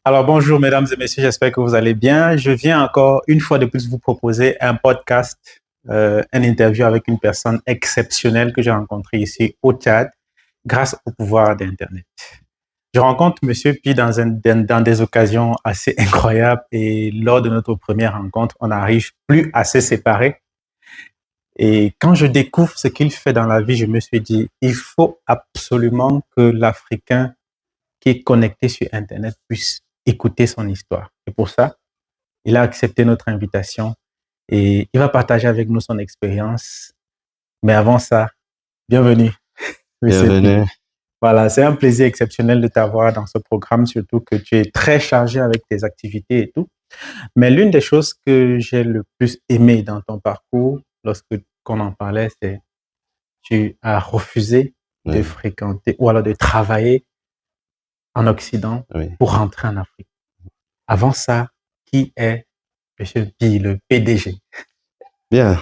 Alors bonjour mesdames et messieurs, j'espère que vous allez bien. Je viens encore une fois de plus vous proposer un podcast, un interview avec une personne exceptionnelle que j'ai rencontrée ici au Tchad grâce au pouvoir d'Internet. Je rencontre Monsieur Pi dans des occasions assez incroyables et lors de notre première rencontre, on n'arrive plus à se séparer. Et quand je découvre ce qu'il fait dans la vie, je me suis dit, il faut absolument que l'Africain qui est connecté sur Internet puisse écouter son histoire. Et pour ça, il a accepté notre invitation et il va partager avec nous son expérience. Mais avant ça, bienvenue, Monsieur Pi. Bienvenue. Voilà, c'est un plaisir exceptionnel de t'avoir dans ce programme, surtout que tu es très chargé avec tes activités et tout. Mais l'une des choses que j'ai le plus aimé dans ton parcours, lorsque qu'on en parlait, c'est tu as refusé de Oui, fréquenter ou alors de travailler en Occident oui. pour rentrer en Afrique. Avant ça, qui est Monsieur Pi, le PDG? Bien.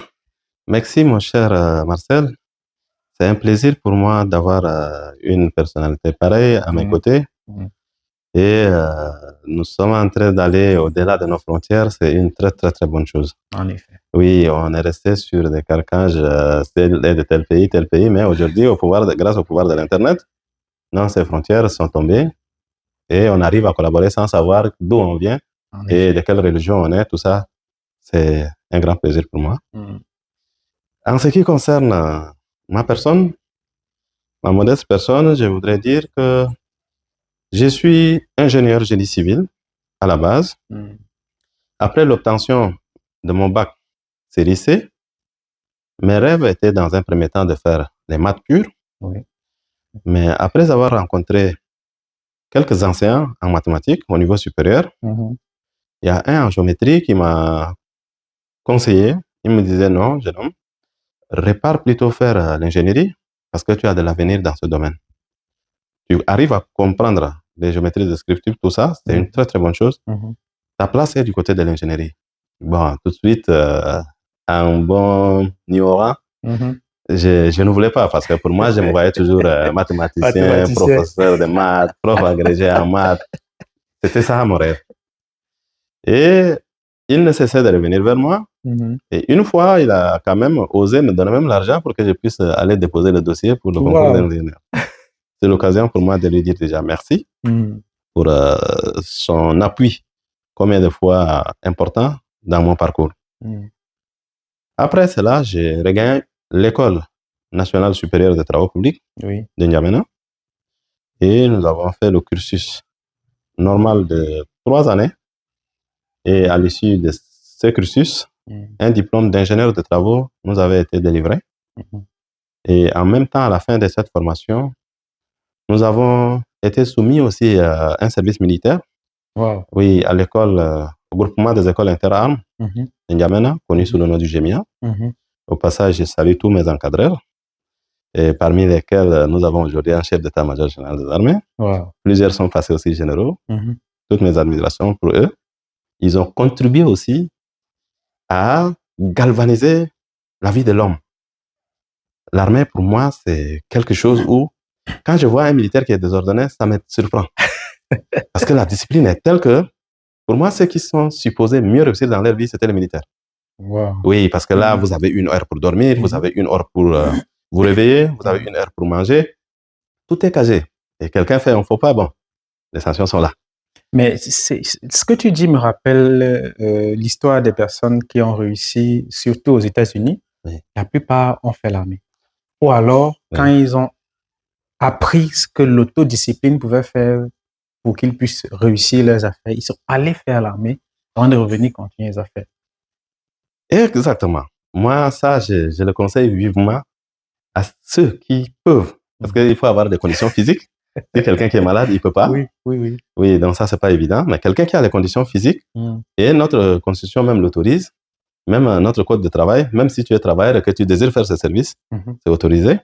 Merci, mon cher Marcel. C'est un plaisir pour moi d'avoir une personnalité pareille à mes Mm, côtés. mm, Et nous sommes en train d'aller au-delà de nos frontières. C'est une très, très, très bonne chose. En effet. Oui, on est resté sur des carcages tel est de tel pays. Mais aujourd'hui, grâce au pouvoir de l'Internet, non, ces frontières sont tombées et on arrive à collaborer sans savoir d'où on vient En et effet. de quelle religion on est. Tout ça, c'est un grand plaisir pour moi. Mm, En ce qui concerne ma personne, ma modeste personne, je voudrais dire que je suis ingénieur génie civil à la base. mm, Après l'obtention de mon bac série C, mes rêves étaient dans un premier temps de faire les maths pures, oui. mais après avoir rencontré quelques enseignants en mathématiques au niveau supérieur, Mhm, il y a un en géométrie qui m'a conseillé. Il me disait non, jeune homme, répare plutôt faire l'ingénierie parce que tu as de l'avenir dans ce domaine. Tu arrives à comprendre les géométries descriptives, tout ça, c'est une mhm, très très bonne chose. mhm, Ta place est du côté de l'ingénierie. Bon, tout de suite, un bon ignorant, mhm. je ne voulais pas parce que pour moi, je me voyais toujours mathématicien, Mathématicien. professeur de maths, prof agrégé en maths. C'était ça mon rêve. Et il ne cessait de revenir vers moi. Mhm. Et une fois, il a quand même osé me donner même l'argent pour que je puisse aller déposer le dossier pour le concours Wow. d'ingénieur. C'est l'occasion pour moi de lui dire déjà merci Mm, pour son appui, combien de fois important dans mon parcours. mm. Après cela, j'ai regagné l'école nationale supérieure des travaux publics Oui. de N'Djamena et nous avons fait le cursus normal de 3 années. Et à l'issue de ce cursus, Mm, un diplôme d'ingénieur de travaux nous avait été délivré. mhm. Et en même temps, à la fin de cette formation, nous avons été soumis aussi à un service militaire. Wow. Oui, à l'école, au groupement des écoles interarmes Mhm, de N'Djamena, connu sous mhm, le nom du GEMIA. mhm. Au passage, je salue tous mes encadreurs, et parmi lesquels nous avons aujourd'hui un chef d'état-major général des armées. Wow. Plusieurs sont passés aussi généraux. Mhm. Toutes mes admirations pour eux. Ils ont contribué aussi à galvaniser la vie de l'homme. L'armée, pour moi, c'est quelque chose où, quand je vois un militaire qui est désordonné, ça me surprend. Parce que la discipline est telle que, pour moi, ceux qui sont supposés mieux réussir dans leur vie, c'était les militaires. Wow. Oui, parce que là, Mhm, vous avez 1 heure pour dormir, vous mhm. avez 1 heure pour vous réveiller, vous avez Mhm. 1 heure pour manger. Tout est casé. Et quelqu'un fait un faux pas, bon, les sanctions sont là. Mais ce que tu dis me rappelle l'histoire des personnes qui ont réussi, surtout aux États-Unis. Oui, La plupart ont fait l'armée. Ou alors, quand oui. ils ont appris ce que l'autodiscipline pouvait faire pour qu'ils puissent réussir leurs affaires, ils sont allés faire l'armée avant de revenir continuer les affaires. Exactement. Moi, ça, je le conseille vivement à ceux qui peuvent. Parce Mhm. qu'il faut avoir des conditions physiques. Si quelqu'un qui est malade, il ne peut pas. Oui, oui, oui. Oui, donc ça, c'est pas évident. Mais quelqu'un qui a les conditions physiques, Mhm. et notre constitution même l'autorise, même notre code de travail, même si tu es travailleur et que tu désires faire ce service, Mhm. c'est autorisé.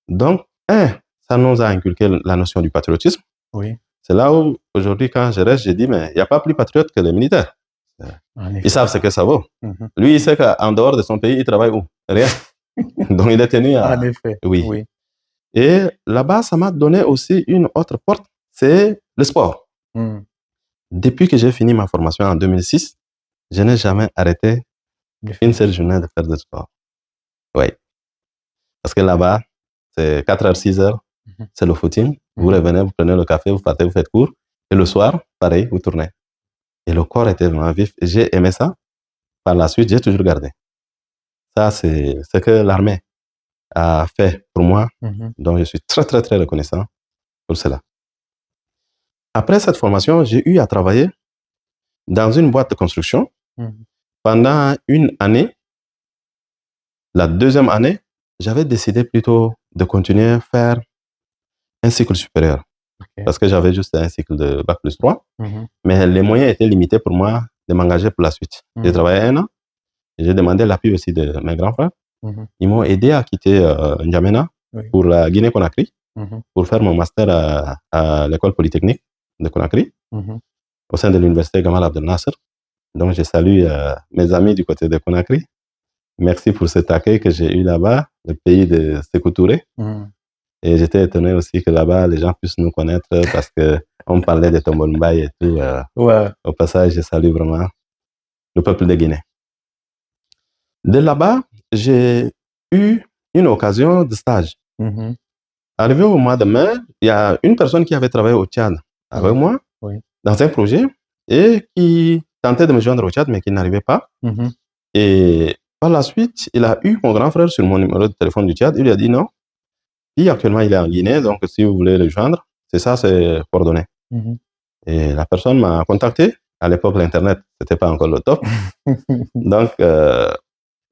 Donc, ça nous a inculqué la notion du patriotisme. Oui, C'est là où, aujourd'hui, quand je reste, je dis, mais il n'y a pas plus patriote que les militaires. en Ils effet. savent ce que ça vaut. Mhm. Lui, il sait qu'en dehors de son pays, il travaille où? Rien. Donc, il est tenu En à... effet, Oui. oui. Et là-bas, ça m'a donné aussi une autre porte, c'est le sport. Mhm. depuis que j'ai fini ma formation en 2006, je n'ai jamais arrêté une seule journée de faire du sport. Oui. Parce que là-bas, c'est 4h, 6h, c'est le footing. Vous revenez, vous prenez le café, vous partez, vous faites cours. Et le soir, pareil, vous tournez. Et le corps était vraiment vif. Et j'ai aimé ça. Par la suite, j'ai toujours gardé. Ça, c'est ce que l'armée a fait pour moi. Donc, je suis très, très, très reconnaissant pour cela. Après cette formation, j'ai eu à travailler dans une boîte de construction pendant une année. La deuxième année, j'avais décidé plutôt de continuer à faire un cycle supérieur. Parce que j'avais juste un cycle de Bac plus 3. Mais les moyens étaient limités pour moi de m'engager pour la suite. J'ai travaillé 1 an. J'ai demandé l'appui aussi de mes grands frères. Ils m'ont aidé à quitter N'Djamena pour la Guinée-Conakry, pour faire mon master à l'école polytechnique de Conakry, au sein de l'université Gamal Abdel Nasser. Donc, je salue mes amis du côté de Conakry. Merci pour cet accueil que j'ai eu là-bas, le pays de Sékou Touré. Et j'étais étonné aussi que là-bas, les gens puissent nous connaître parce qu'on parlait de Tombolmbaye et tout. Au passage, je salue vraiment le peuple de Guinée. De là-bas, j'ai eu une occasion de stage. Arrivé au mois de mai, il y a une personne qui avait travaillé au Tchad avec moi dans un projet et qui tentait de me joindre au Tchad, mais qui n'arrivait pas. Et par la suite, il a eu mon grand frère sur mon numéro de téléphone du Tchad. Il lui a dit non. Et actuellement, il est en Guinée, donc si vous voulez le joindre, c'est ça, c'est coordonné. Et la personne m'a contacté. À l'époque, l'Internet, c'était pas encore le top. Donc,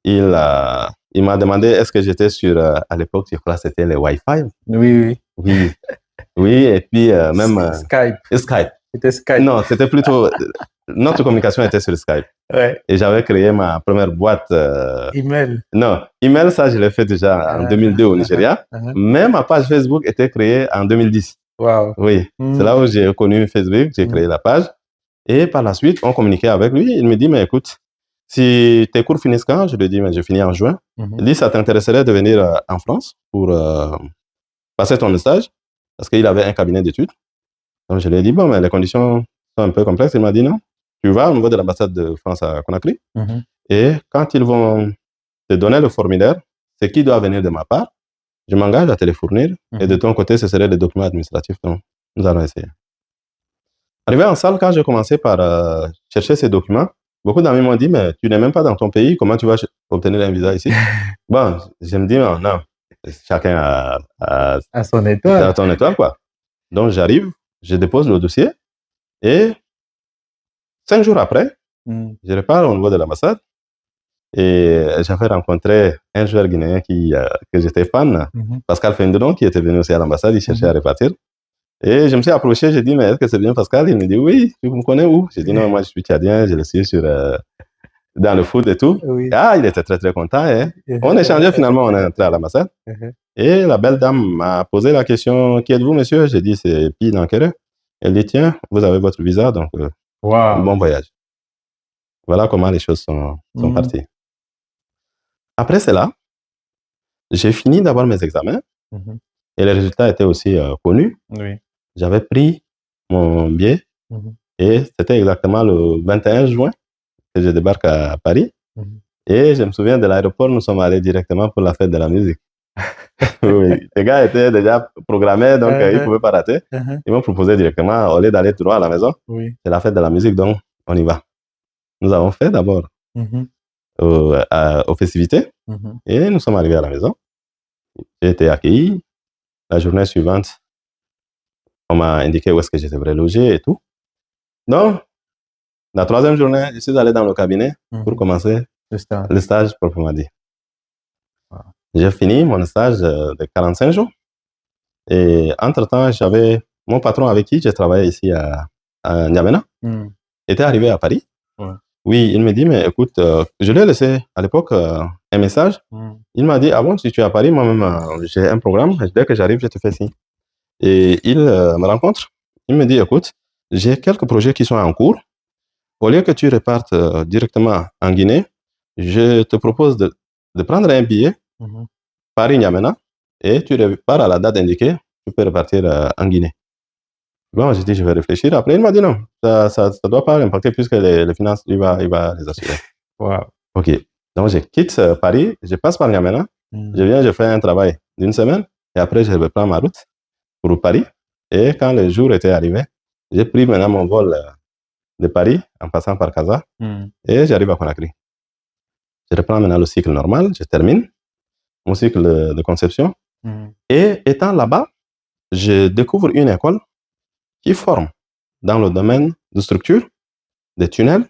il m'a demandé est-ce que j'étais sur, à l'époque, je crois que c'était les Wi-Fi. Oui, et puis même Skype. C'était Skype. Non, c'était plutôt, notre communication était sur Skype. Et j'avais créé ma première boîte. Email. Non, email, ça, je l'ai fait déjà en 2002 au Nigeria. Mais ma page Facebook était créée en 2010. Wow. Oui, c'est là où j'ai connu Facebook, j'ai créé la page. Et par la suite, on communiquait avec lui. Il me dit, mais écoute, si tes cours finissent quand? Je lui dis, mais je finis en juin. Il dit, ça t'intéresserait de venir en France pour passer ton stage? Parce qu'il avait un cabinet d'études. Donc, je lui ai dit, bon, mais les conditions sont un peu complexes. Il m'a dit, non, tu vas au niveau de l'ambassade de France à Conakry. Et quand ils vont te donner le formulaire, c'est qui doit venir de ma part. Je m'engage à te les fournir. Et de ton côté, ce seraient les documents administratifs. Donc, nous allons essayer. Arrivé en salle, quand j'ai commencé par chercher ces documents, beaucoup d'amis m'ont dit, mais tu n'es même pas dans ton pays, comment tu vas obtenir un visa ici? Bon, je me dis, non, non. Chacun a son étoile. À son étoile, quoi. Donc, j'arrive, je dépose le dossier et 5 jours après, je repars au niveau de l'ambassade et j'avais rencontré un joueur guinéen que j'étais fan, Pascal Fendron, qui était venu aussi à l'ambassade, il cherchait à repartir. Et je me suis approché, j'ai dit, mais est-ce que c'est bien Pascal? Il me dit, oui, tu me connais où? J'ai dit, non, moi je suis tchadien, je le suis dans le foot et tout. Ah, il était très, très content. Hein? On échangeait finalement, on est entré à l'ambassade. Et la belle dame m'a posé la question, qui êtes-vous, monsieur? J'ai dit, c'est Pi Dankere. Elle dit, tiens, vous avez votre visa, donc bon voyage. Voilà comment les choses sont parties. Après cela, j'ai fini d'avoir mes examens et les résultats étaient aussi connus. J'avais pris mon billet et c'était exactement le 21 juin que je débarque à Paris. Et je me souviens de l'aéroport, nous sommes allés directement pour la fête de la musique. Oui, les gars étaient déjà programmés, donc ils ne pouvaient pas rater. Ils m'ont proposé directement, au lieu d'aller droit à la maison, c'est la fête de la musique, donc on y va. Nous avons fait d'abord aux festivités et nous sommes arrivés à la maison. J'ai été accueilli. La journée suivante, on m'a indiqué où est-ce que je devrais loger et tout. Donc, la troisième journée, je suis allé dans le cabinet pour commencer le stage proprement dit. J'ai fini mon stage de 45 jours. Et entre-temps, j'avais mon patron avec qui j'ai travaillé ici à N'Djamena, était arrivé à Paris. Oui, il me dit, mais écoute, je lui ai laissé à l'époque un message. Il m'a dit, ah bon, si tu es à Paris, moi-même, j'ai un programme. Dès que j'arrive, je te fais signe. Et il me rencontre. Il me dit, écoute, j'ai quelques projets qui sont en cours. Au lieu que tu repartes directement en Guinée, je te propose de prendre un billet Paris-N'Djamena et tu repars à la date indiquée, tu peux repartir en Guinée. Bon, j'ai dit, je vais réfléchir. Après, il m'a dit non, ça doit pas l'impacter puisque les finances, il va les assurer. Wow. OK. Donc, je quitte Paris, je passe par N'Djamena, je viens, je fais un travail d'une semaine et après, je reprends ma route pour Paris. Et quand le jour était arrivé, j'ai pris maintenant mon vol de Paris en passant par Casa et j'arrive à Conakry. Je reprends maintenant le cycle normal, je termine mon cycle de conception. Et étant là-bas, je découvre une école qui forme dans le domaine de structure, des tunnels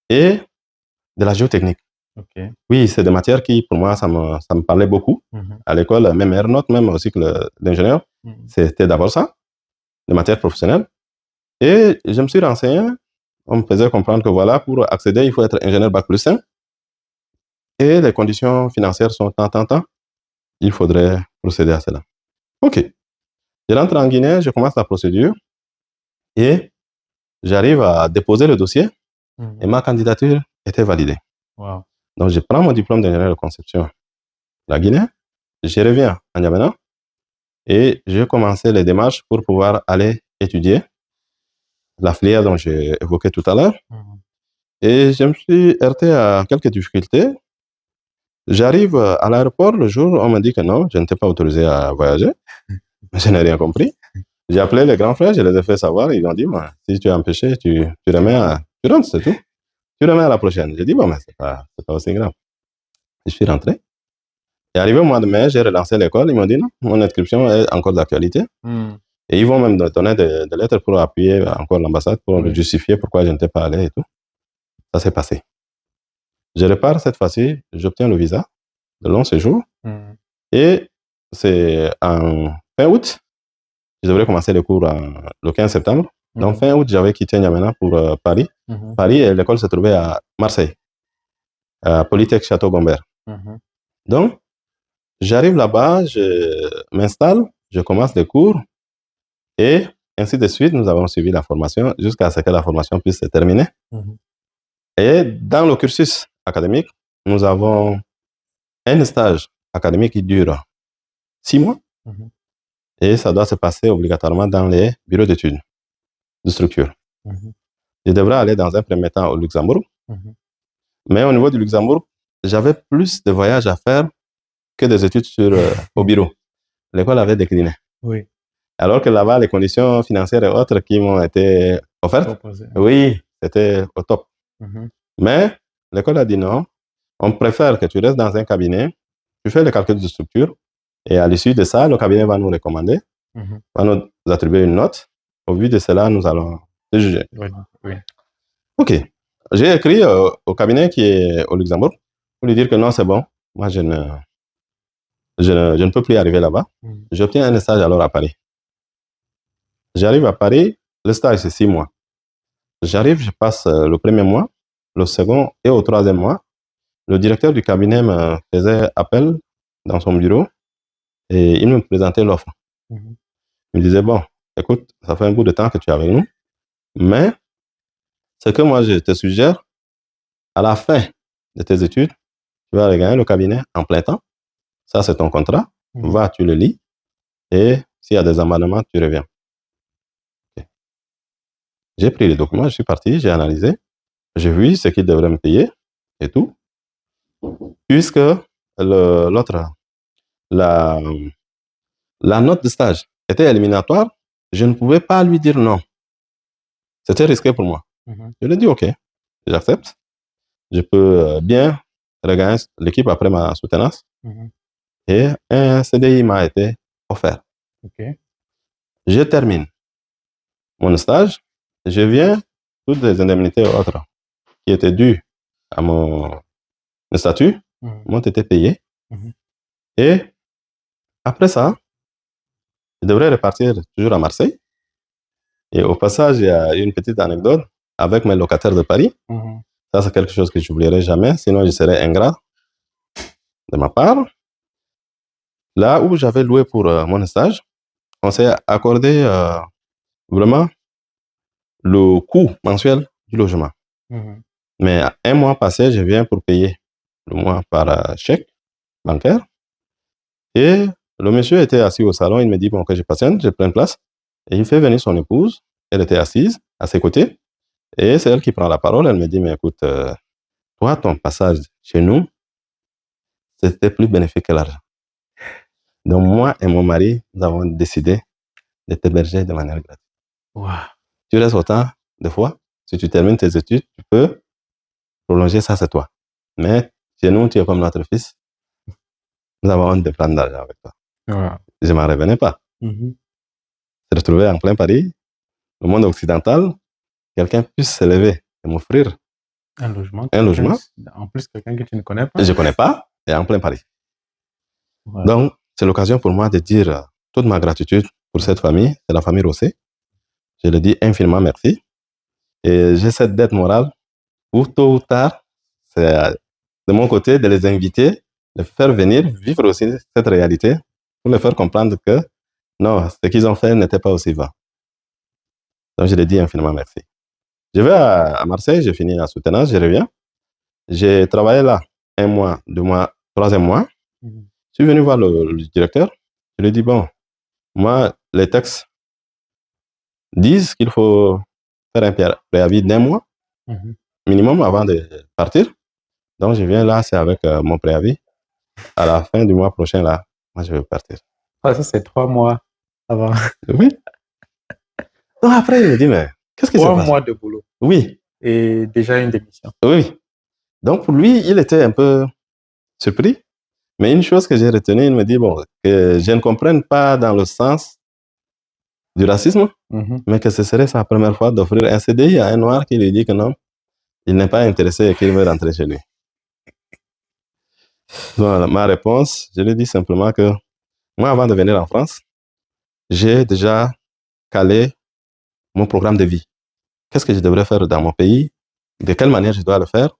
et de la géotechnique. Okay. Oui, c'est des matières qui, pour moi, ça me parlait beaucoup. À l'école, même aéronaute, même au cycle d'ingénieur, c'était d'abord ça, des matières professionnelles. Et je me suis renseigné, on me faisait comprendre que voilà, pour accéder, il faut être ingénieur bac plus 5. Et les conditions financières sont tant. Il faudrait procéder à cela. OK. Je rentre en Guinée, je commence la procédure et j'arrive à déposer le dossier et ma candidature était validée. Wow. Donc, je prends mon diplôme d'ingénieur de conception de la Guinée, je reviens à N'Djamena et je commençais les démarches pour pouvoir aller étudier la filière dont j'ai évoqué tout à l'heure. Et je me suis heurté à quelques difficultés. J'arrive à l'aéroport le jour, on m'a dit que non, je n'étais pas autorisé à voyager. Je n'ai rien compris. J'ai appelé les grands frères, je les ai fait savoir, ils ont dit, si tu es empêché, tu rentres, c'est tout. Tu remets à la prochaine. J'ai dit, bon, mais c'est pas aussi grave. Je suis rentré. Et arrivé au mois de mai, j'ai relancé l'école, ils m'ont dit, non, mon inscription est encore d'actualité. Et ils vont même donner des lettres pour appuyer encore l'ambassade, pour justifier pourquoi je n'étais pas allé et tout. Ça s'est passé. Je repars cette fois-ci, j'obtiens le visa de long séjour. Et c'est en fin août, je devrais commencer les cours le 15 septembre. Donc fin août, j'avais quitté N'Djamena pour Paris. Paris, et l'école se trouvait à Marseille, à Polytech Château-Gombert. Donc, j'arrive là-bas, je m'installe, je commence les cours et ainsi de suite, nous avons suivi la formation jusqu'à ce que la formation puisse se terminer. Et dans le cursus académique, nous avons un stage académique qui dure 6 mois et ça doit se passer obligatoirement dans les bureaux d'études de structure. Je devrais aller dans un premier temps au Luxembourg, mais au niveau du Luxembourg, j'avais plus de voyages à faire que des études au bureau. L'école avait décliné. Oui. Alors que là-bas, les conditions financières et autres qui m'ont été offertes, oui, c'était au top. Mais l'école a dit non, on préfère que tu restes dans un cabinet, tu fais le calcul de structure, et à l'issue de ça, le cabinet va nous recommander, va nous attribuer une note. Au vu de cela, nous allons te juger. Oui. OK. J'ai écrit au cabinet qui est au Luxembourg pour lui dire que non, c'est bon. Moi, je ne peux plus arriver là-bas. J'obtiens un stage alors à Paris. J'arrive à Paris, le stage c'est 6 mois. J'arrive, je passe le premier mois, le second et au troisième mois. Le directeur du cabinet me faisait appel dans son bureau et il me présentait l'offre. Il me disait, bon, écoute, ça fait un bout de temps que tu es avec nous, mais ce que moi je te suggère, à la fin de tes études, tu vas regagner le cabinet en plein temps. Ça, c'est ton contrat. Va, tu le lis et s'il y a des amendements, tu reviens. Okay. J'ai pris les documents, je suis parti, j'ai analysé, j'ai vu ce qu'ils devraient me payer et tout. Puisque la note de stage était éliminatoire, je ne pouvais pas lui dire non. C'était risqué pour moi. Je lui ai dit, OK, j'accepte. Je peux bien regagner l'équipe après ma soutenance. Et un CDI m'a été offert. Okay. Je termine mon stage. Je viens, toutes les indemnités autres qui étaient dues à mon statut m'ont été payées. Et après ça, je devrais repartir toujours à Marseille. Et au passage, il y a une petite anecdote avec mes locataires de Paris. Ça, c'est quelque chose que je n'oublierai jamais, sinon je serais ingrat de ma part. Là où j'avais loué pour mon stage, on s'est accordé vraiment le coût mensuel du logement. Mais un mois passé, je viens pour payer le mois par chèque bancaire. Et le monsieur était assis au salon, il me dit, bon, que je patiente, je prends place. Et il fait venir son épouse. Elle était assise à ses côtés. Et c'est elle qui prend la parole. Elle me dit, mais écoute, toi, ton passage chez nous, c'était plus bénéfique que l'argent. Donc, moi et mon mari, nous avons décidé de t'héberger de manière gratuite. Wow. Tu restes autant de fois. Si tu termines tes études, tu peux prolonger, ça c'est toi. Mais chez nous, tu es comme notre fils. Nous avons honte de prendre d'argent avec toi. Wow. Je ne m'en revenais pas. Se retrouver en plein Paris, le monde occidental, quelqu'un puisse se lever et m'offrir un logement. En plus, quelqu'un que tu ne connais pas. Je ne connais pas, et en plein Paris. Ouais. Donc, c'est l'occasion pour moi de dire toute ma gratitude pour cette famille, c'est la famille Rossé. Je le dis infiniment merci. Et j'ai cette dette morale où, tôt ou tard, c'est de mon côté de les inviter, de faire venir, vivre aussi cette réalité, pour les faire comprendre que non, ce qu'ils ont fait n'était pas aussi vain. Donc, je les dis infiniment merci. Je vais à Marseille, j'ai fini la soutenance, je reviens. J'ai travaillé là 1 mois, 2 mois, 3e mois. Je suis venu voir le directeur. Je lui ai dit, bon, moi, les textes disent qu'il faut faire un préavis d'1 mois minimum avant de partir. Donc, je viens là, c'est avec mon préavis. À la fin du mois prochain, là, moi, je vais partir. Ah, ça, c'est 3 mois avant. Oui. Donc, après, il me dit, mais qu'est-ce qui se passe? 3 mois de boulot. Oui. Et déjà une démission. Oui. Donc, pour lui, il était un peu surpris. Mais une chose que j'ai retenue, il me dit, bon, que je ne comprenne pas dans le sens du racisme, mais que ce serait sa première fois d'offrir un CDI à un noir qui lui dit que non, il n'est pas intéressé et qu'il veut rentrer chez lui. Donc, ma réponse, je lui dis simplement que moi, avant de venir en France, j'ai déjà calé mon programme de vie. Qu'est-ce que je devrais faire dans mon pays? De quelle manière je dois le faire?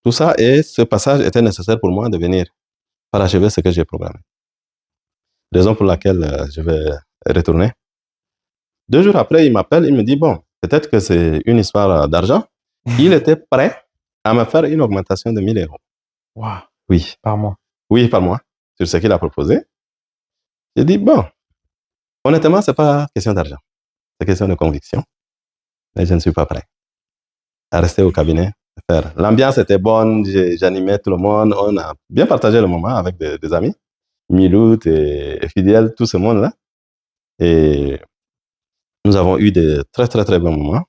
Tout ça, et ce passage était nécessaire pour moi de venir parachever ce que j'ai programmé. Raison pour laquelle je vais retourner. 2 jours après, il m'appelle, il me dit, bon, peut-être que c'est une histoire d'argent. Il était prêt à me faire une augmentation de 1 000 €. Wow. Oui. Par mois. Oui, par mois, sur ce qu'il a proposé. J'ai dit, bon, honnêtement, ce n'est pas question d'argent. C'est question de conviction. Mais je ne suis pas prêt à rester au cabinet. Faire. L'ambiance était bonne, j'animais tout le monde. On a bien partagé le moment avec des amis. Milout et Fidèle, tout ce monde-là. Et nous avons eu de très, très, très bons moments.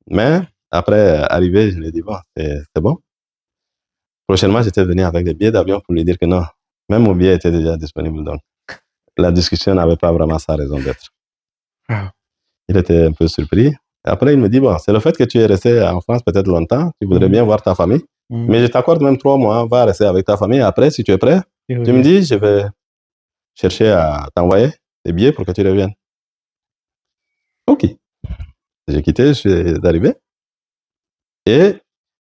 Mais après arriver, je lui ai dit, bon, c'est bon. Prochainement, j'étais venu avec des billets d'avion pour lui dire que non, même mon billet était déjà disponible. Donc, la discussion n'avait pas vraiment sa raison d'être. Il était un peu surpris. Après, il me dit, bon, c'est le fait que tu es resté en France peut-être longtemps, tu voudrais bien voir ta famille, mais je t'accorde même 3 mois, va rester avec ta famille. Après, si tu es prêt, tu me dis, je vais chercher à t'envoyer des billets pour que tu reviennes. Ok. J'ai quitté, je suis arrivé. Et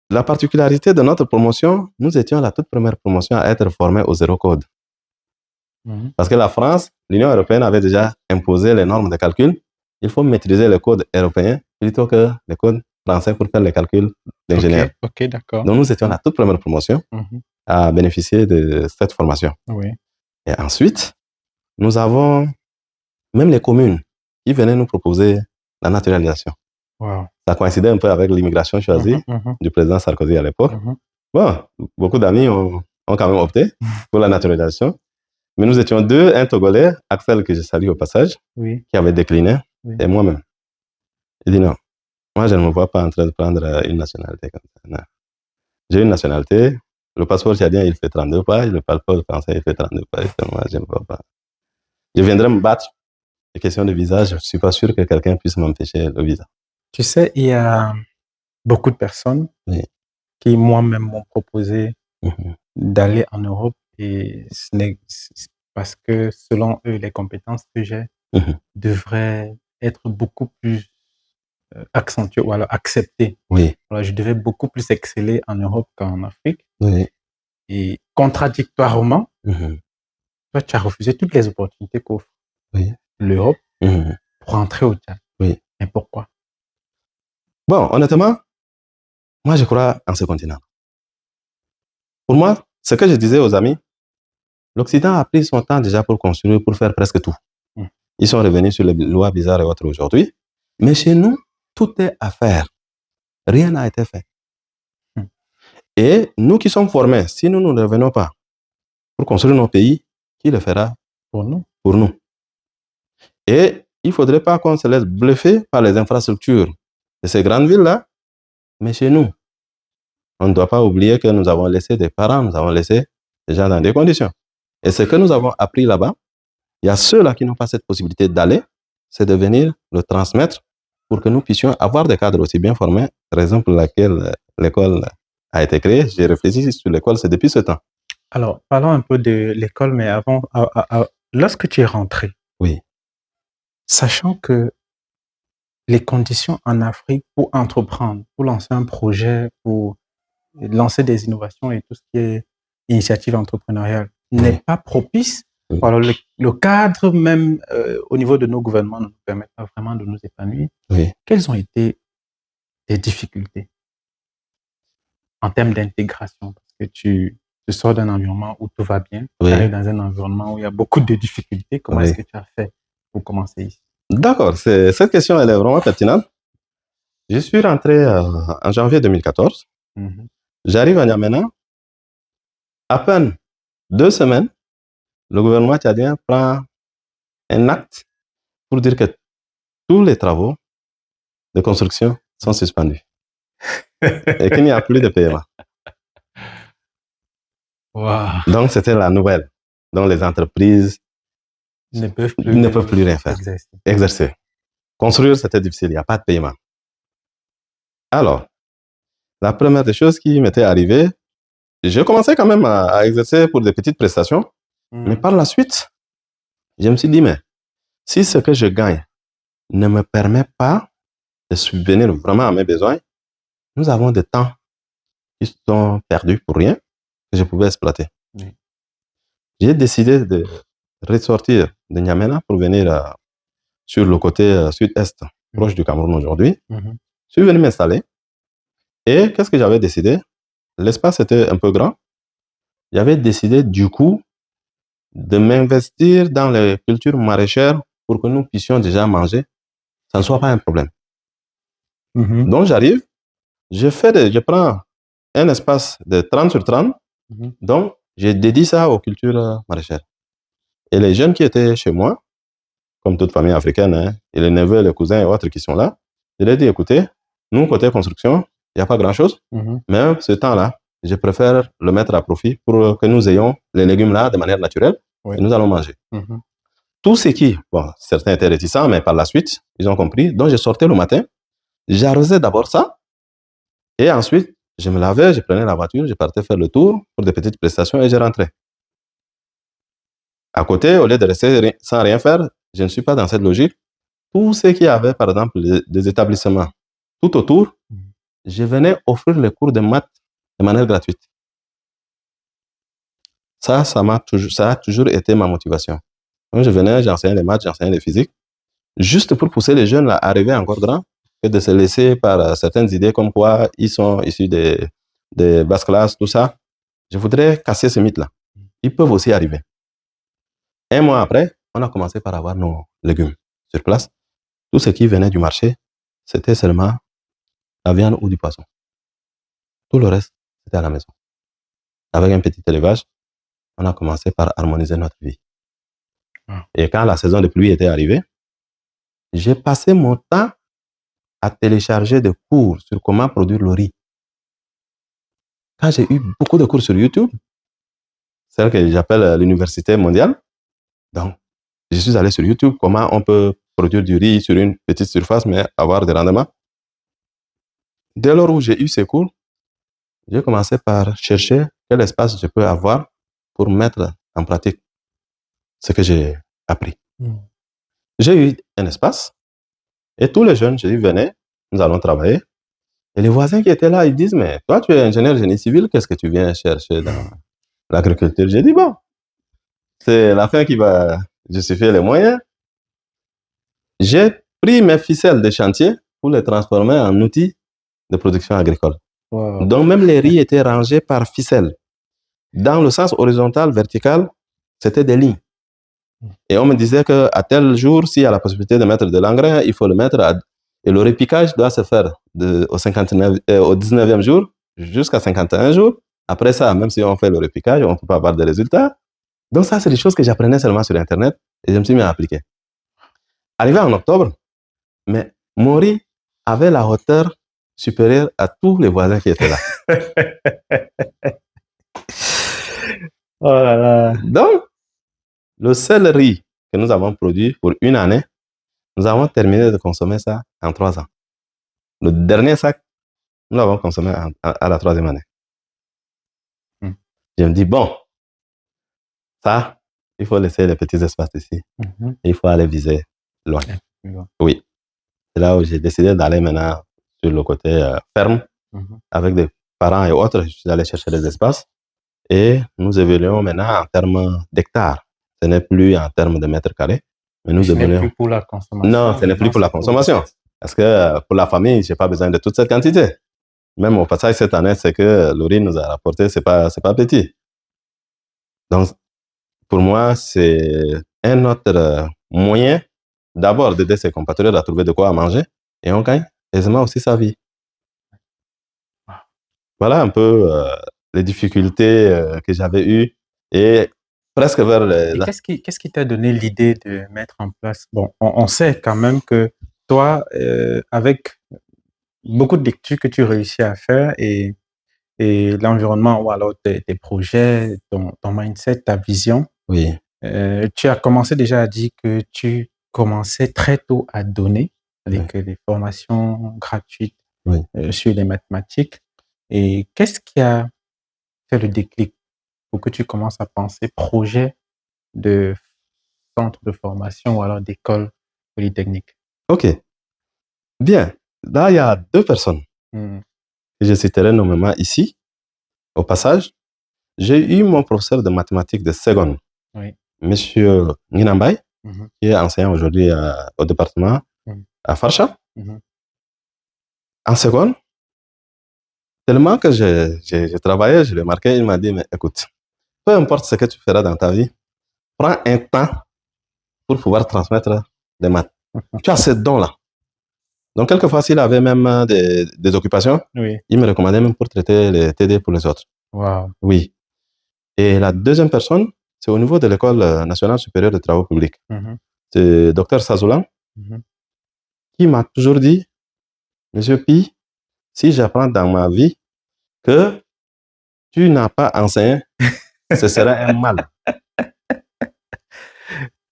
la particularité de notre promotion, nous étions la toute première promotion à être formés au zéro code. Parce que la France, l'Union européenne avait déjà imposé les normes de calcul. Il faut maîtriser le code européen plutôt que le code français pour faire les calculs d'ingénieur. Ok, d'accord. Donc, nous étions la toute première promotion à bénéficier de cette formation. Oui. Et ensuite, nous avons même les communes qui venaient nous proposer la naturalisation. Wow. Ça coïncidait un peu avec l'immigration choisie du président Sarkozy à l'époque. Bon, beaucoup d'amis ont quand même opté pour la naturalisation. Mais nous étions 2, un Togolais, Axel, que je salue au passage, qui avait décliné, et moi-même. Il dit non, moi je ne me vois pas en train de prendre une nationalité comme ça. Non. J'ai une nationalité, le passeport tchadien il fait 32 pages, le passeport français il fait 32 pages, moi je ne vois pas. Je viendrai me battre, les questions de visa, je ne suis pas sûr que quelqu'un puisse m'empêcher le visa. Tu sais, il y a beaucoup de personnes qui moi-même m'ont proposé d'aller en Europe et ce n'est parce que selon eux, les compétences que j'ai devraient être beaucoup plus accentuées ou alors acceptées. Voilà, je devais beaucoup plus exceller en Europe qu'en Afrique. Et contradictoirement, toi, tu as refusé toutes les opportunités qu'offre l'Europe pour entrer au Tchad. Et pourquoi? Bon, honnêtement, moi, je crois en ce continent. Pour moi, ce que je disais aux amis, l'Occident a pris son temps déjà pour construire, pour faire presque tout. Ils sont revenus sur les lois bizarres et autres aujourd'hui. Mais chez nous, tout est à faire. Rien n'a été fait. Et nous qui sommes formés, si nous ne revenons pas pour construire nos pays, qui le fera Pour nous. pour nous? Et il ne faudrait pas qu'on se laisse bluffer par les infrastructures de ces grandes villes-là, mais chez nous, on ne doit pas oublier que nous avons laissé des parents, nous avons laissé des gens dans des conditions. Et ce que nous avons appris là-bas, il y a ceux-là qui n'ont pas cette possibilité d'aller, c'est de venir le transmettre pour que nous puissions avoir des cadres aussi bien formés, raison pour laquelle l'école a été créée. J'ai réfléchi sur l'école, c'est depuis ce temps. Alors, parlons un peu de l'école, mais avant, lorsque tu es rentré, Oui, sachant que les conditions en Afrique pour entreprendre, pour lancer un projet, pour lancer des innovations et tout ce qui est initiative entrepreneuriale n'est pas propice. Oui. Alors, le cadre même au niveau de nos gouvernements ne nous permet pas vraiment de nous épanouir. oui. Quelles ont été les difficultés en termes d'intégration? Parce que tu sors d'un environnement où tout va bien, Oui. tu arrives dans un environnement où il y a beaucoup de difficultés. Comment Oui. est-ce que tu as fait pour commencer ici? D'accord, cette question, elle est vraiment pertinente. Je suis rentré en janvier 2014. J'arrive à N'Djamena. À peine 2 semaines, le gouvernement tchadien prend un acte pour dire que tous les travaux de construction sont suspendus et qu'il n'y a plus de paiement. Wow. Donc, c'était la nouvelle. Donc, les entreprises ne peuvent plus rien faire, exercer. Construire, c'était difficile, il n'y a pas de paiement. Alors, la première des choses qui m'était arrivée, j'ai commencé quand même à exercer pour des petites prestations, mais par la suite, je me suis dit, mais si ce que je gagne ne me permet pas de subvenir vraiment à mes besoins, nous avons des temps qui sont perdus pour rien que je pouvais exploiter. Oui. J'ai décidé de ressortir de N'Djamena pour venir sur le côté sud-est, proche du Cameroun aujourd'hui. Je suis venu m'installer. Et qu'est-ce que j'avais décidé? L'espace était un peu grand. J'avais décidé du coup de m'investir dans les cultures maraîchères pour que nous puissions déjà manger. Ça ne soit pas un problème. Donc j'arrive, je prends un espace de 30 sur 30. Donc j'ai dédié ça aux cultures maraîchères. Et les jeunes qui étaient chez moi, comme toute famille africaine, hein, et les neveux, les cousins et autres qui sont là, je leur ai dit, écoutez, nous, côté construction, il n'y a pas grand-chose, mais ce temps-là, je préfère le mettre à profit pour que nous ayons les légumes là de manière naturelle et nous allons manger. Tout ce qui, bon, certains étaient réticents, mais par la suite, ils ont compris. Donc, je sortais le matin, j'arrosais d'abord ça, et ensuite, je me lavais, je prenais la voiture, je partais faire le tour pour des petites prestations et je rentrais. À côté, au lieu de rester sans rien faire, je ne suis pas dans cette logique. Tous ceux qui avaient, par exemple, des établissements tout autour, je venais offrir les cours de maths de manière gratuite. Ça a toujours été ma motivation. Donc, je venais, j'enseignais les maths, j'enseignais les physiques, juste pour pousser les jeunes à arriver encore grands, que de se laisser par certaines idées comme quoi ils sont issus des basses classes, tout ça. Je voudrais casser ce mythe-là. Ils peuvent aussi arriver. Un mois après, on a commencé par avoir nos légumes sur place. Tout ce qui venait du marché, c'était seulement la viande ou du poisson. Tout le reste, c'était à la maison. Avec un petit élevage, on a commencé par harmoniser notre vie. Et quand la saison de pluie était arrivée, j'ai passé mon temps à télécharger des cours sur comment produire le riz. Quand j'ai eu beaucoup de cours sur YouTube, celle que j'appelle l'université mondiale, donc je suis allé sur YouTube, comment on peut produire du riz sur une petite surface, mais avoir des rendements. Dès lors où j'ai eu ces cours, j'ai commencé par chercher quel espace je peux avoir pour mettre en pratique ce que j'ai appris. J'ai eu un espace et tous les jeunes, je dis, venez, nous allons travailler. Et les voisins qui étaient là, ils disent, mais toi, tu es ingénieur génie civil, qu'est-ce que tu viens chercher dans l'agriculture? J'ai dit, bon, c'est la fin qui va justifier les moyens. J'ai pris mes ficelles de chantier pour les transformer en outils de production agricole. Wow. Donc, même les riz étaient rangés par ficelles. Dans le sens horizontal, vertical, c'était des lignes. Et on me disait qu'à tel jour, s'il y a la possibilité de mettre de l'engrais, il faut le mettre. Et le repiquage doit se faire au 19e jour jusqu'à 51 jours. Après ça, même si on fait le repiquage, on ne peut pas avoir de résultats. Donc ça, c'est des choses que j'apprenais seulement sur Internet et je me suis mis à appliquer. Arrivé en octobre, mais mon riz avait la hauteur supérieure à tous les voisins qui étaient là. Oh là là. Donc, le seul riz que nous avons produit pour une année, nous avons terminé de consommer ça en 3 ans. Le dernier sac, nous l'avons consommé à la 3e année. Je me dis, bon, ça, il faut laisser les petits espaces ici. Et il faut aller viser loin. Oui. C'est là où j'ai décidé d'aller maintenant sur le côté ferme, avec des parents et autres. Je suis allé chercher des espaces. Et nous évoluons maintenant en termes d'hectares. Ce n'est plus en termes de mètres carrés. Mais nous Ce n'est évoluons. plus pour la consommation. Non, ce n'est plus pour la consommation. Parce que pour la famille, je n'ai pas besoin de toute cette quantité. Même au passage, cette année, c'est que le riz nous a rapporté, c'est pas petit. Donc, pour moi, c'est un autre moyen d'abord d'aider ses compatriotes à trouver de quoi manger et on gagne aisément aussi sa vie. Voilà un peu les difficultés que j'avais eues et presque vers Et qu'est-ce qui t'a donné l'idée de mettre en place? Bon, on sait quand même que toi, avec beaucoup de lectures que tu réussis à faire et l'environnement ou alors tes projets, ton mindset, ta vision, oui. Tu as commencé déjà à dire que tu commençais très tôt à donner avec des formations gratuites sur les mathématiques. Et qu'est-ce qui a fait le déclic pour que tu commences à penser projet de centre de formation ou alors d'école polytechnique? Ok. Bien. Là, il y a 2 personnes que je citerai nommément ici. Au passage, j'ai eu mon professeur de mathématiques de seconde, Monsieur Ninambay, qui est enseignant aujourd'hui au département à Farsha. En seconde, tellement que j'ai travaillé, je l'ai marqué, il m'a dit, mais écoute, peu importe ce que tu feras dans ta vie, prends un temps pour pouvoir transmettre les maths. Tu as ce don-là. Donc, quelquefois, s'il avait même des occupations, il me recommandait même pour traiter les TD pour les autres. Wow. Oui. Et la deuxième personne, c'est au niveau de l'École nationale supérieure de travaux publics. C'est Dr Sazoulan, qui m'a toujours dit, Monsieur Pi, si j'apprends dans ma vie que tu n'as pas enseigné, ce serait un mal.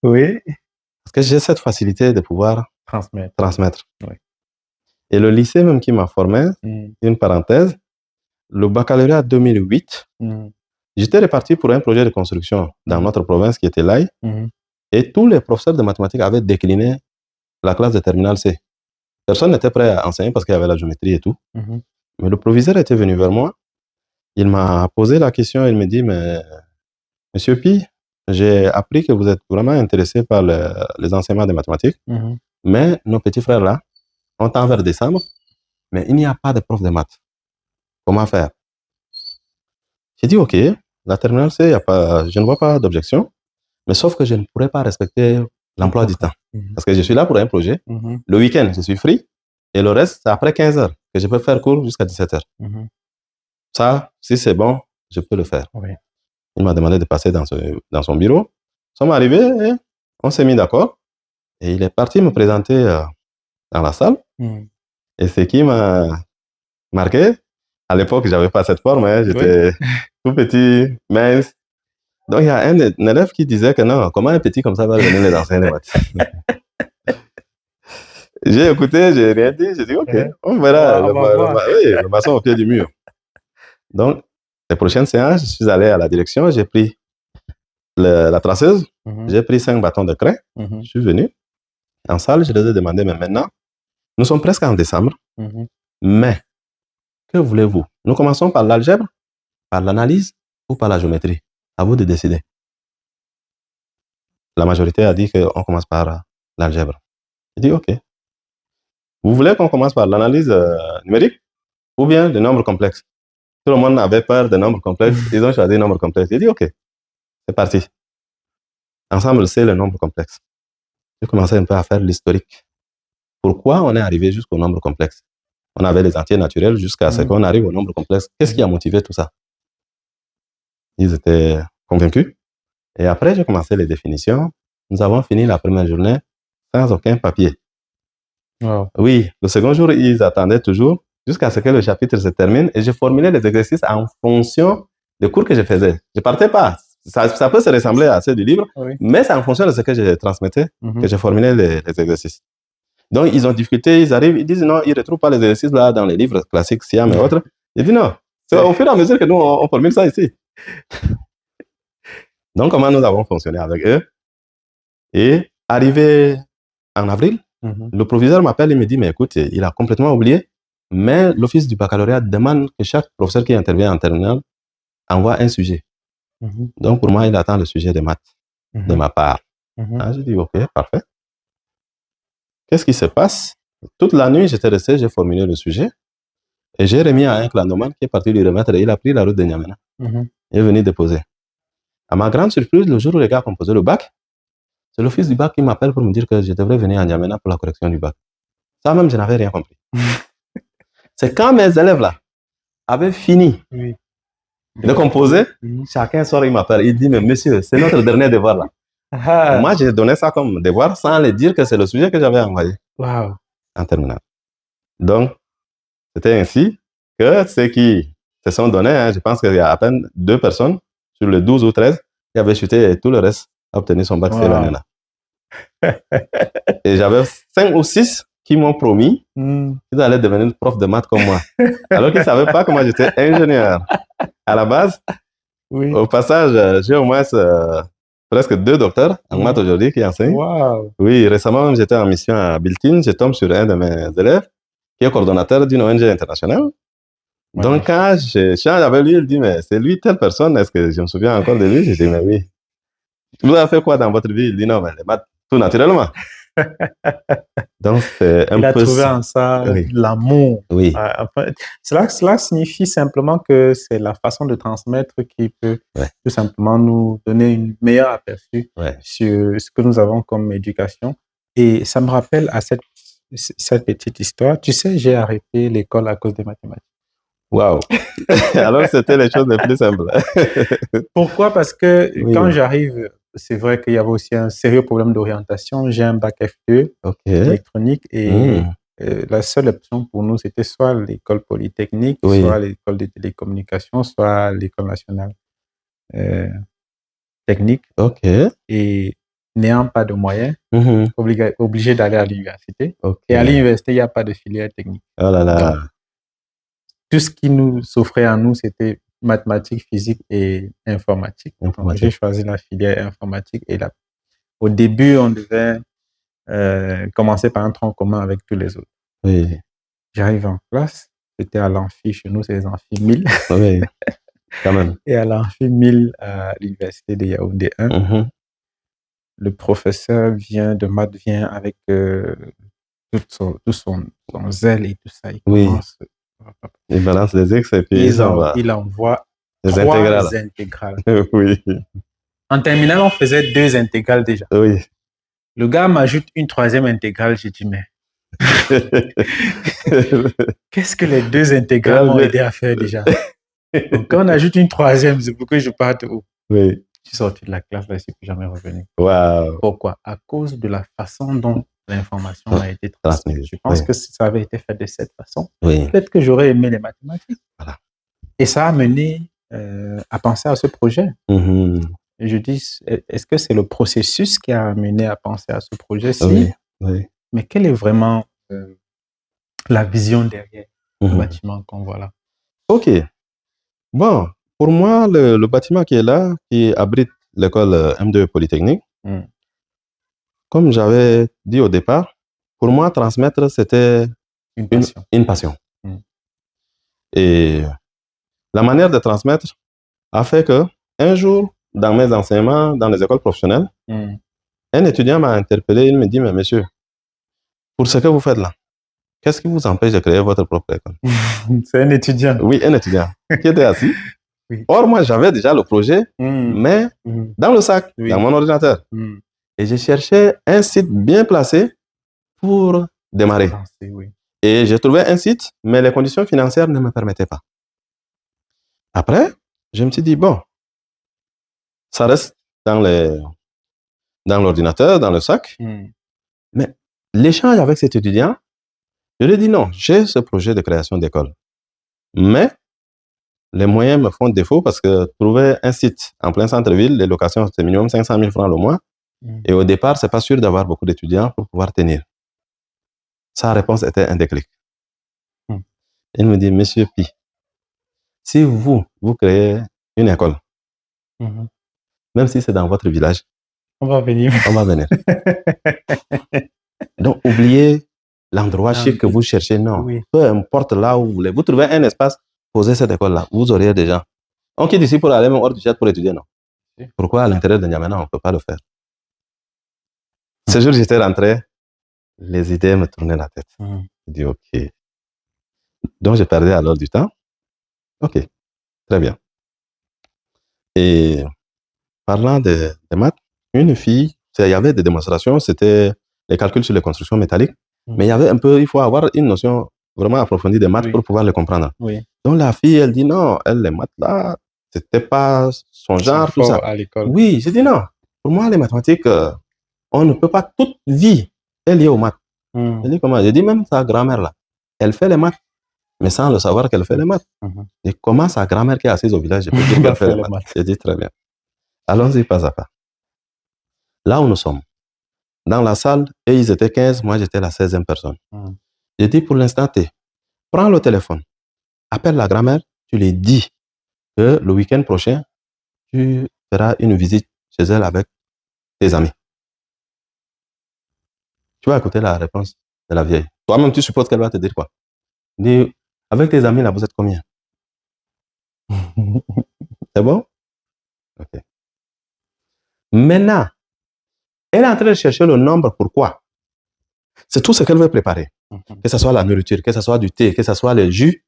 Oui. Parce que j'ai cette facilité de pouvoir transmettre. Oui. Et le lycée même qui m'a formé, une parenthèse, le baccalauréat 2008, j'étais reparti pour un projet de construction dans notre province qui était l'Aïe, et tous les professeurs de mathématiques avaient décliné la classe de terminale C. Personne n'était prêt à enseigner parce qu'il y avait la géométrie et tout. Mais le proviseur était venu vers moi, il m'a posé la question, il me dit, mais Monsieur Pi, j'ai appris que vous êtes vraiment intéressé par les enseignements de mathématiques, mais nos petits frères là, on tend vers décembre, mais il n'y a pas de prof de maths. Comment faire? J'ai dit, OK, la terminale C, je ne vois pas d'objection, mais sauf que je ne pourrais pas respecter l'emploi du temps. Parce que je suis là pour un projet. Le week-end, je suis free, et le reste, c'est après 15 heures que je peux faire cours jusqu'à 17 heures. Ça, si c'est bon, je peux le faire. Il m'a demandé de passer dans son bureau. Nous sommes arrivés et on s'est mis d'accord. Et il est parti me présenter dans la salle. Et ce qui m'a marqué, à l'époque, je n'avais pas cette forme, hein, j'étais tout petit, mince. Donc, il y a un élève qui disait que non, comment un petit comme ça va venir les enseigner les maths? J'ai écouté, j'ai rien dit, j'ai dit, OK, on verra le maçon au pied du mur. Donc, les prochaines séances, je suis allé à la direction, j'ai pris la traceuse, j'ai pris 5 bâtons de craie, je suis venu en salle, je les ai demandé, mais maintenant, nous sommes presque en décembre, mais que voulez-vous? Nous commençons par l'algèbre, par l'analyse ou par la géométrie? À vous de décider. La majorité a dit qu'on commence par l'algèbre. J'ai dit, OK. Vous voulez qu'on commence par l'analyse numérique ou bien des nombres complexes? Tout le monde avait peur des nombres complexes. Ils ont choisi des nombres complexes. J'ai dit, OK, c'est parti. Ensemble, c'est le nombre complexe. J'ai commencé un peu à faire l'historique. Pourquoi on est arrivé jusqu'au nombre complexe? On avait les entiers naturels jusqu'à ce qu'on arrive au nombre complexe. Qu'est-ce qui a motivé tout ça? Ils étaient convaincus. Et après, j'ai commencé les définitions. Nous avons fini la première journée sans aucun papier. Wow. Oui, le second jour, ils attendaient toujours jusqu'à ce que le chapitre se termine et je formulais les exercices en fonction des cours que je faisais. Je partais pas. Ça peut se ressembler à ceux du livre, Oui. mais c'est en fonction de ce que je transmettais Mhm. que je formulais les exercices. Donc, ils ont discuté, ils arrivent, ils disent non, ils ne retrouvent pas les exercices là dans les livres classiques, Siam et autres. Ils disent non, c'est au fur et à mesure que nous, on formule ça ici. Donc, comment nous avons fonctionné avec eux? Et arrivé en avril, le proviseur m'appelle et me dit, mais écoute, il a complètement oublié, mais l'office du baccalauréat demande que chaque professeur qui intervient en terminale envoie un sujet. Donc, pour moi, il attend le sujet de maths de ma part. Ah, j'ai dit, ok, parfait. Qu'est-ce qui se passe? Toute la nuit, j'étais resté, j'ai formulé le sujet et j'ai remis à un clanoman qui est parti lui remettre et il a pris la route de N'Djamena. Il est venu déposer. À ma grande surprise, le jour où les gars ont posé le bac, c'est l'office du bac qui m'appelle pour me dire que je devrais venir à N'Djamena pour la correction du bac. Ça même, je n'avais rien compris. C'est quand mes élèves là avaient fini de composer, chacun sort, il m'appelle. Il dit, mais monsieur, c'est notre dernier devoir là. Moi, j'ai donné ça comme devoir sans les dire que c'est le sujet que j'avais envoyé en terminale. Donc, c'était ainsi que ceux qui se sont donnés, je pense qu'il y a à peine 2 personnes sur les 12 ou 13 qui avaient chuté et tout le reste a obtenu son bac cette année-là. Et j'avais 5 ou 6 qui m'ont promis qu'ils allaient devenir prof de maths comme moi. Alors qu'ils ne savaient pas que moi j'étais ingénieur. À la base, au passage, j'ai au moins presque 2 docteurs en maths aujourd'hui qui enseignent. Oui, récemment, j'étais en mission à Biltine. Je tombe sur un de mes élèves qui est coordonnateur d'une ONG internationale. Donc, quand je change avec lui, il dit, mais c'est lui, telle personne, est-ce que je me souviens encore de lui? Je dis, mais oui. Vous avez fait quoi dans votre vie? Il dit, non, mais les maths, tout naturellement. Donc, c'est un peu... Il a trouvé en ça l'amour. Oui. Enfin, cela signifie simplement que c'est la façon de transmettre qui peut tout simplement nous donner une meilleure aperçu sur ce que nous avons comme éducation. Et ça me rappelle à cette petite histoire. Tu sais, j'ai arrêté l'école à cause des mathématiques. Waouh! Alors, c'était les choses les plus simples. Pourquoi? Parce que quand j'arrive, c'est vrai qu'il y avait aussi un sérieux problème d'orientation. J'ai un bac F2 électronique et la seule option pour nous, c'était soit l'école polytechnique, soit l'école de télécommunications, soit l'école nationale technique. Et n'ayant pas de moyens, obligé d'aller à l'université. Et à l'université, il n'y a pas de filière technique. Oh là là! Donc, tout ce qui nous s'offrait à nous, c'était mathématiques, physique et informatique. Donc, j'ai choisi la filière informatique. Et là, au début, on devait commencer par un tronc commun avec tous les autres. J'arrive en classe, c'était à l'amphi, chez nous, c'est les amphis 1000. Quand même. Et à l'amphi 1000 à l'université de Yaoundé 1, le professeur de maths vient avec tout son zèle et tout ça. Il commence... Il balance les X et puis il envoie les 3 intégrales. En terminale, on faisait 2 intégrales déjà. Le gars m'ajoute une 3e intégrale. J'ai dit, mais qu'est-ce que les 2 intégrales m'ont aidé à faire déjà? Donc, quand on ajoute une 3e, c'est pour que je parte où? Je suis sorti de la classe, là, je ne suis plus jamais revenu. Pourquoi? À cause de la façon dont l'information a été transmise. Je pense que si ça avait été fait de cette façon, peut-être que j'aurais aimé les mathématiques. Et ça a mené à penser à ce projet. Et je dis, est-ce que c'est le processus qui a mené à penser à ce projet-ci? Mais quelle est vraiment la vision derrière le bâtiment qu'on voit là? Ok. Bon, pour moi, le bâtiment qui est là, qui abrite l'école M2 Polytechnique, comme j'avais dit au départ, pour moi, transmettre, c'était une passion. Et la manière de transmettre a fait que un jour, dans mes enseignements, dans les écoles professionnelles, un étudiant m'a interpellé, il me dit, mais monsieur, pour ce que vous faites là, qu'est-ce qui vous empêche de créer votre propre école? C'est un étudiant. Oui, un étudiant qui était assis. Oui. Or, moi, j'avais déjà le projet, mais dans le sac, Oui. dans mon ordinateur. Et je cherchais un site bien placé pour démarrer. Oui. Et j'ai trouvé un site, mais les conditions financières ne me permettaient pas. Après, je me suis dit, bon, ça reste dans l'ordinateur, dans le sac. Mais l'échange avec cet étudiant, je lui ai dit non, j'ai ce projet de création d'école. Mais les moyens me font défaut parce que trouver un site en plein centre-ville, les locations, c'est minimum 500 000 francs le mois. Et au départ, c'est pas sûr d'avoir beaucoup d'étudiants pour pouvoir tenir. Sa réponse était un déclic. Il me dit, Monsieur Pi, si vous créez une école, même si c'est dans votre village, on va venir. On va venir. Donc, oubliez l'endroit chic que vous cherchez. Non, oui. Peu importe là où vous voulez. Vous trouvez un espace, posez cette école-là. Vous auriez des gens. On quitte ici pour aller même hors du chat pour étudier, non. Oui. Pourquoi à l'intérieur de N'Djamena, on ne peut pas le faire? Ce jour, j'étais rentré, les idées me tournaient la tête. Je dis, OK. Donc, je perdais alors du temps. OK, très bien. Et parlant de maths, une fille, il y avait des démonstrations, c'était les calculs sur les constructions métalliques, mais il faut avoir une notion vraiment approfondie des maths pour pouvoir les comprendre. Oui. Donc la fille, elle dit non, les maths là, c'était pas son genre, tout ça. À l'école. Oui, j'ai dit non. Pour moi, les mathématiques, on ne peut pas, toute vie est liée aux maths. J'ai dit comment? J'ai dit même sa grand-mère là, elle fait les maths, mais sans le savoir qu'elle fait les maths. Et comment sa grand-mère qui est assise au village, je peux dire qu'elle fait les maths? J'ai dit très bien. Allons-y pas à pas. Là où nous sommes, dans la salle, et ils étaient 15, moi j'étais la 16e personne. J'ai dit pour l'instant, prends le téléphone, appelle la grand-mère, tu lui dis que le week-end prochain, tu feras une visite chez elle avec tes amis. Tu vas écouter la réponse de la vieille. Toi-même, tu supposes qu'elle va te dire quoi? Dis, avec tes amis là, vous êtes combien? C'est bon? Ok. Maintenant, elle est en train de chercher le nombre. Pourquoi? C'est tout ce qu'elle veut préparer. Que ce soit la nourriture, que ce soit du thé, que ce soit le jus.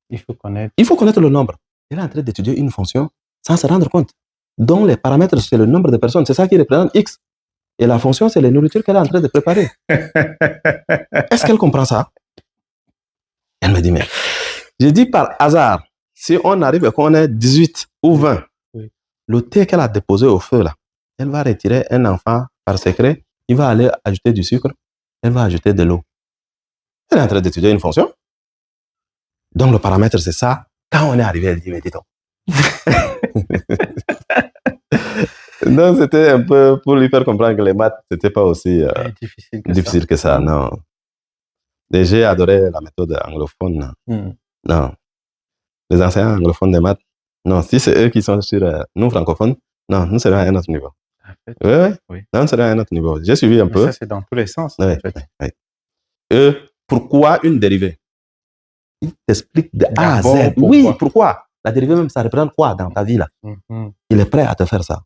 Il faut connaître le nombre. Elle est en train d'étudier une fonction sans se rendre compte. Donc, les paramètres, c'est le nombre de personnes. C'est ça qui représente X. Et la fonction, c'est les nourritures qu'elle est en train de préparer. Est-ce qu'elle comprend ça? Elle me dit, mais j'ai dit par hasard, si on arrive et qu'on est 18 ou 20, le thé qu'elle a déposé au feu, là, elle va retirer un enfant par secret, il va aller ajouter du sucre, elle va ajouter de l'eau. Elle est en train d'étudier une fonction. Donc, le paramètre, c'est ça. Quand on est arrivé, elle dit, mais dis-donc. Donc, c'était un peu pour lui faire comprendre que les maths, c'était pas aussi difficile que ça. Non. Et j'ai adoré la méthode anglophone. Non. Les enseignants anglophones des maths, non. Si c'est eux qui sont sur nous, francophones, non, nous serons à un autre niveau. Oui. Non, nous serons à un autre niveau. J'ai suivi un peu. Ça, c'est dans tous les sens, en fait. Oui. Pourquoi une dérivée? Il t'explique de A à Z. Oui, pourquoi? La dérivée même, ça représente quoi dans ta vie là? Il est prêt à te faire ça.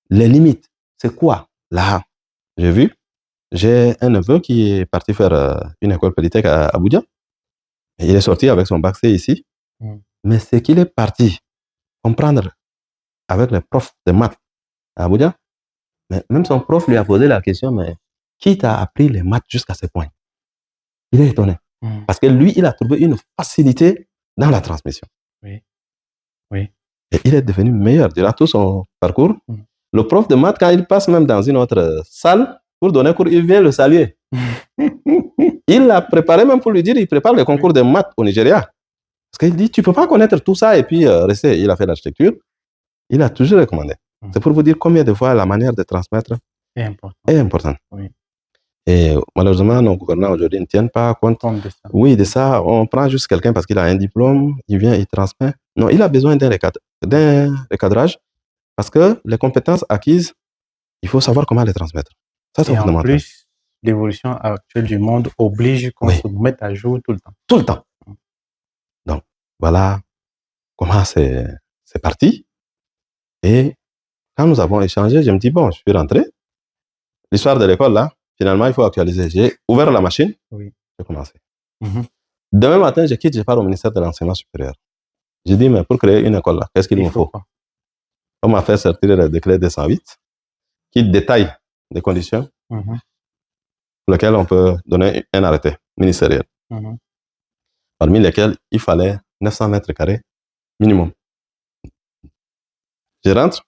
Les limites, c'est quoi? Là, j'ai un neveu qui est parti faire une école polytechnique à Abuja. Et il est sorti avec son bac C ici. Mais c'est qu'il est parti comprendre avec les profs de maths à Abuja. Mais même son prof lui a posé la question, mais qui t'a appris les maths jusqu'à ce point? Il est étonné. Parce que lui, il a trouvé une facilité dans la transmission. Oui. Et il est devenu meilleur durant tout son parcours. Le prof de maths, quand il passe même dans une autre salle pour donner cours, il vient le saluer. Il l'a préparé même pour lui dire, il prépare les concours de maths au Nigeria. Parce qu'il dit, tu ne peux pas connaître tout ça et puis rester. Il a fait l'architecture. Il a toujours recommandé. C'est pour vous dire combien de fois la manière de transmettre est importante. Oui. Et malheureusement, nos gouvernants aujourd'hui ne tiennent pas compte de ça. Oui, de ça. On prend juste quelqu'un parce qu'il a un diplôme, il vient, il transmet. Non, il a besoin d'un recadrage parce que les compétences acquises, il faut savoir comment les transmettre. Ça, c'est fondamental. En plus, l'évolution actuelle du monde oblige qu'on se mette à jour tout le temps. Tout le temps. Donc, voilà comment c'est parti. Et quand nous avons échangé, je me dis, bon, je suis rentré. L'histoire de l'école, là, finalement, il faut actualiser. J'ai ouvert la machine, j'ai commencé. Demain matin, je quitte, je pars au ministère de l'Enseignement supérieur. J'ai dit, mais pour créer une école, là, qu'est-ce qu'il me faut? quoi? On m'a fait sortir le décret 208 qui détaille des conditions Mhm, pour lesquelles on peut donner un arrêté ministériel, mhm, parmi lesquels il fallait 900 mètres carrés minimum. Je rentre.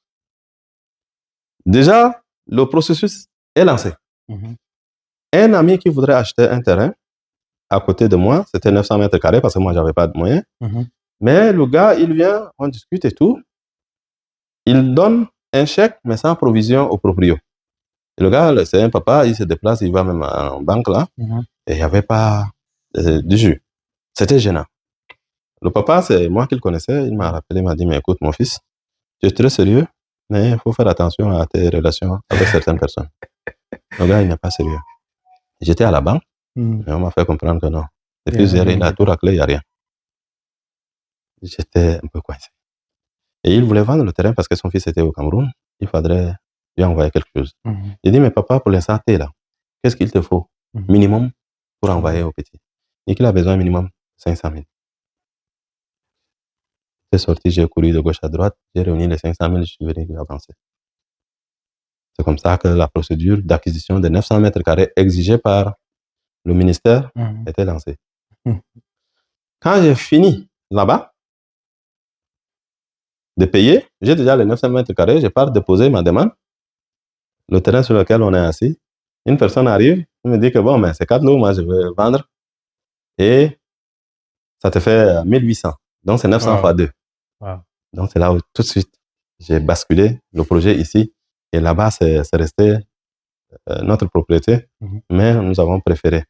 Déjà, le processus est lancé. mhm, Un ami qui voudrait acheter un terrain à côté de moi, c'était 900 mètres carrés parce que moi, je n'avais pas de moyens. mhm. Mais le gars, il vient, on discute et tout. Il donne un chèque, mais sans provision au proprio. Et le gars, c'est un papa, il se déplace, il va même en banque là, Mhm. et il n'y avait pas du jus. C'était gênant. Le papa, c'est moi qui le connaissais, il m'a rappelé, il m'a dit, mais écoute, mon fils, tu es très sérieux, mais il faut faire attention à tes relations avec certaines personnes. Le gars, il n'est pas sérieux. J'étais à la banque, Mhm. mais on m'a fait comprendre que non. Il y Depuis a hier, rien il a tout dedans. raclé, il n'y a rien. J'étais un peu coincé. Et il voulait vendre le terrain parce que son fils était au Cameroun. Il faudrait lui envoyer quelque chose. Mhm, J'ai dit, mais papa, pour l'instant, t'es là. Qu'est-ce qu'il te faut mhm. minimum pour Mhm. envoyer au petit? Et qu'il a besoin minimum 500 000. J'ai sorti, j'ai couru de gauche à droite, j'ai réuni les 500 000, je suis venu lui avancer. C'est comme ça que la procédure d'acquisition de 900 mètres carrés exigée par le ministère Mhm. était lancée. Mhm. Quand j'ai fini là-bas de payer, j'ai déjà les 900 mètres carrés, je pars déposer ma demande. Le terrain sur lequel on est assis, une personne arrive, il me dit que bon, mais c'est 4 lots, moi je veux vendre. Et ça te fait 1800. Donc c'est 900 fois Wow. 2. Wow. Donc c'est là où tout de suite j'ai basculé le projet ici. Et là-bas, c'est resté notre propriété, Mhm. mais nous avons préféré.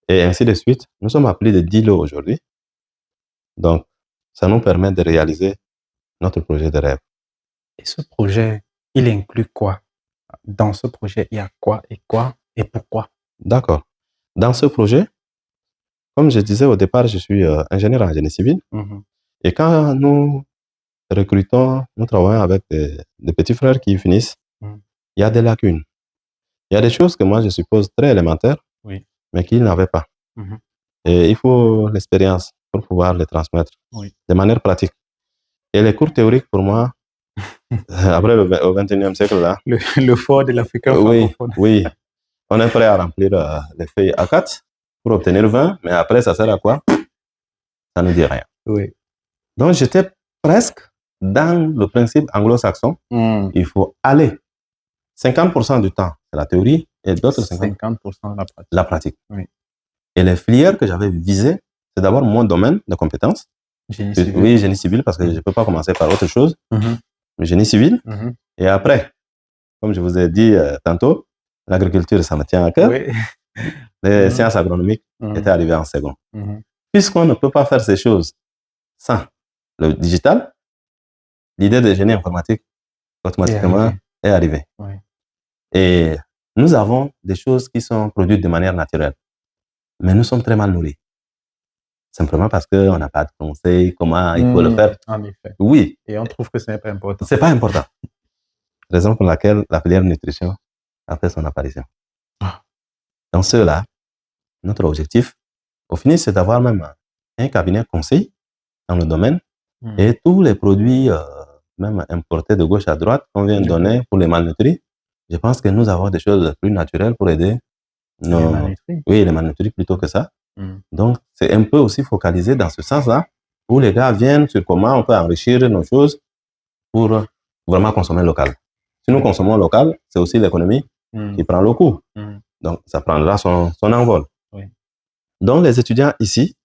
Et ainsi de suite, nous sommes à plus de 10 lots aujourd'hui. Donc ça nous permet de réaliser notre projet de rêve. Et ce projet, il inclut quoi? Dans ce projet, il y a quoi et pourquoi? D'accord. Dans ce projet, comme je disais au départ, je suis ingénieur en génie civil. Mhm, Et quand nous recrutons, nous travaillons avec des petits frères qui finissent, mhm. il y a des lacunes. Il y a des choses que moi, je suppose très élémentaires, Oui. mais qu'ils n'avaient pas. Mhm. Et il faut l'expérience pour pouvoir les transmettre Oui. de manière pratique. Et les cours théoriques, pour moi, après au 21e siècle, là, Le fort de l'Africain oui, francophone. oui, on est prêt à remplir les feuilles A4 pour obtenir 20, mais après, ça sert à quoi? Ça ne dit rien. Oui. Donc, j'étais presque dans le principe anglo-saxon. Mhm. Il faut aller 50% du temps, c'est la théorie, et d'autres 50% 50% la pratique. la pratique. Oui. Et les filières que j'avais visées, c'est d'abord mon domaine de compétences. Génie civil. Oui, génie civil, parce que je ne peux pas commencer par autre chose, Mhm, mais génie civil. mhm. Et après, comme je vous ai dit tantôt, l'agriculture, ça me tient à cœur. Oui. Les Mhm, sciences agronomiques mhm, étaient arrivées en second. mhm. Puisqu'on ne peut pas faire ces choses sans le digital, l'idée de génie informatique automatiquement est arrivée. Oui. Et nous avons des choses qui sont produites de manière naturelle, mais nous sommes très mal nourris. Simplement parce qu'on n'a pas de conseils, comment il faut le faire. En effet. Oui. Et on trouve que ce n'est pas important. C'est pas important. Raison pour laquelle la filière nutrition a fait son apparition. Ah. Dans ceux-là, notre objectif, au final, c'est d'avoir même un cabinet conseil dans le domaine et tous les produits, même importés de gauche à droite, qu'on vient donner pour les malnutris. Je pense que nous avons des choses plus naturelles pour aider Les malnutris. Oui, les malnutris plutôt que ça. Donc, c'est un peu aussi focalisé dans ce sens-là, où les gars viennent sur comment on peut enrichir nos choses pour vraiment consommer local. Si nous consommons local, c'est aussi l'économie qui prend le coup. Donc, ça prendra son envol. Oui. Donc, les étudiants ici,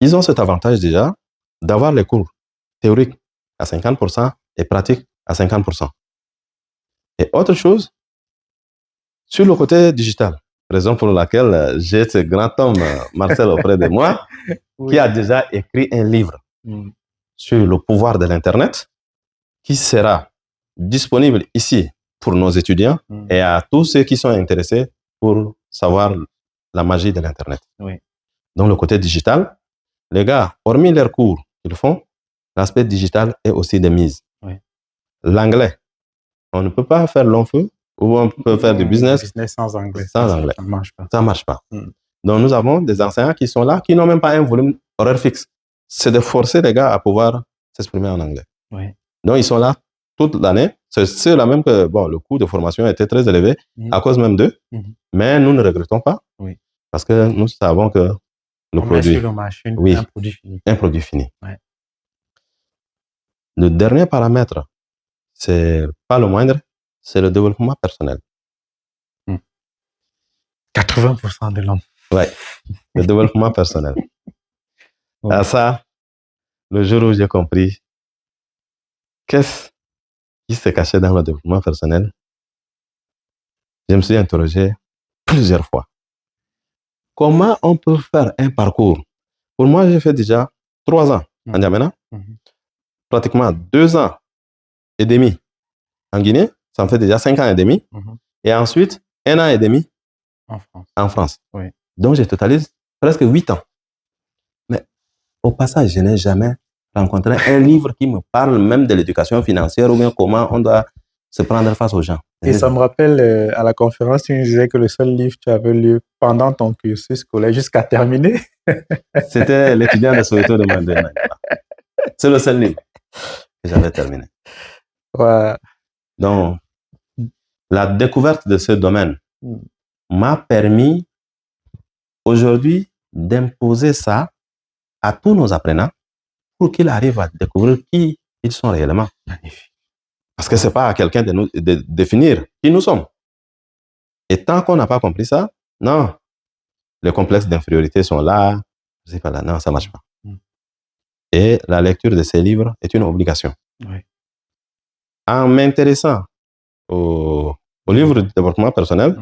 ils ont cet avantage déjà d'avoir les cours théoriques à 50% et pratiques à 50%. Et autre chose, sur le côté digital, raison pour laquelle j'ai ce grand homme, Marcel, auprès de moi, qui a déjà écrit un livre sur le pouvoir de l'Internet, qui sera disponible ici pour nos étudiants et à tous ceux qui sont intéressés pour savoir la magie de l'Internet. Oui. Donc, le côté digital, les gars, hormis leurs cours qu'ils font, l'aspect digital est aussi de mise. Oui. L'anglais, on ne peut pas faire long feu ou on peut faire du business sans anglais. Sans anglais. Ça ne marche pas. Ça marche pas. Donc, nous avons des enseignants qui sont là, qui n'ont même pas un volume horaire fixe. c'est de forcer les gars à pouvoir s'exprimer en anglais. Oui. Donc, ils sont là toute l'année. C'est ceux-là même que le coût de formation était très élevé à cause même d'eux. Mais nous ne regrettons pas parce que nous savons que le produit... sur la machine, oui, un produit fini. Un produit fini. Ouais. Le dernier paramètre, c'est pas le moindre, c'est le développement personnel. 80% de l'homme. Oui, le développement personnel. À ça, le jour où j'ai compris qu'est-ce qui se cachait dans le développement personnel, je me suis interrogé plusieurs fois. Comment on peut faire un parcours? Pour moi, j'ai fait déjà 3 ans en N'Djamena, pratiquement 2 ans et demi en Guinée, ça me fait déjà 5 ans et demi, et ensuite 1 an et demi en France. Oui. Donc, je totalise presque 8 ans. Mais au passage, je n'ai jamais rencontré un livre qui me parle même de l'éducation financière ou bien comment on doit se prendre face aux gens. Et ça me rappelle, à la conférence, tu me disais que le seul livre que tu avais lu pendant ton cursus scolaire jusqu'à terminer, c'était L'étudiant de Soweto de Mandela. C'est le seul livre que j'avais terminé. Ouais. Donc, la découverte de ce domaine m'a permis aujourd'hui d'imposer ça à tous nos apprenants pour qu'ils arrivent à découvrir qui ils sont réellement. Magnifique. Parce que ce n'est pas à quelqu'un de définir qui nous sommes. Et tant qu'on n'a pas compris ça, non, les complexes d'infériorité sont là, je sais pas là, non, ça ne marche pas. Et la lecture de ces livres est une obligation. Oui. En m'intéressant au livre du développement personnel,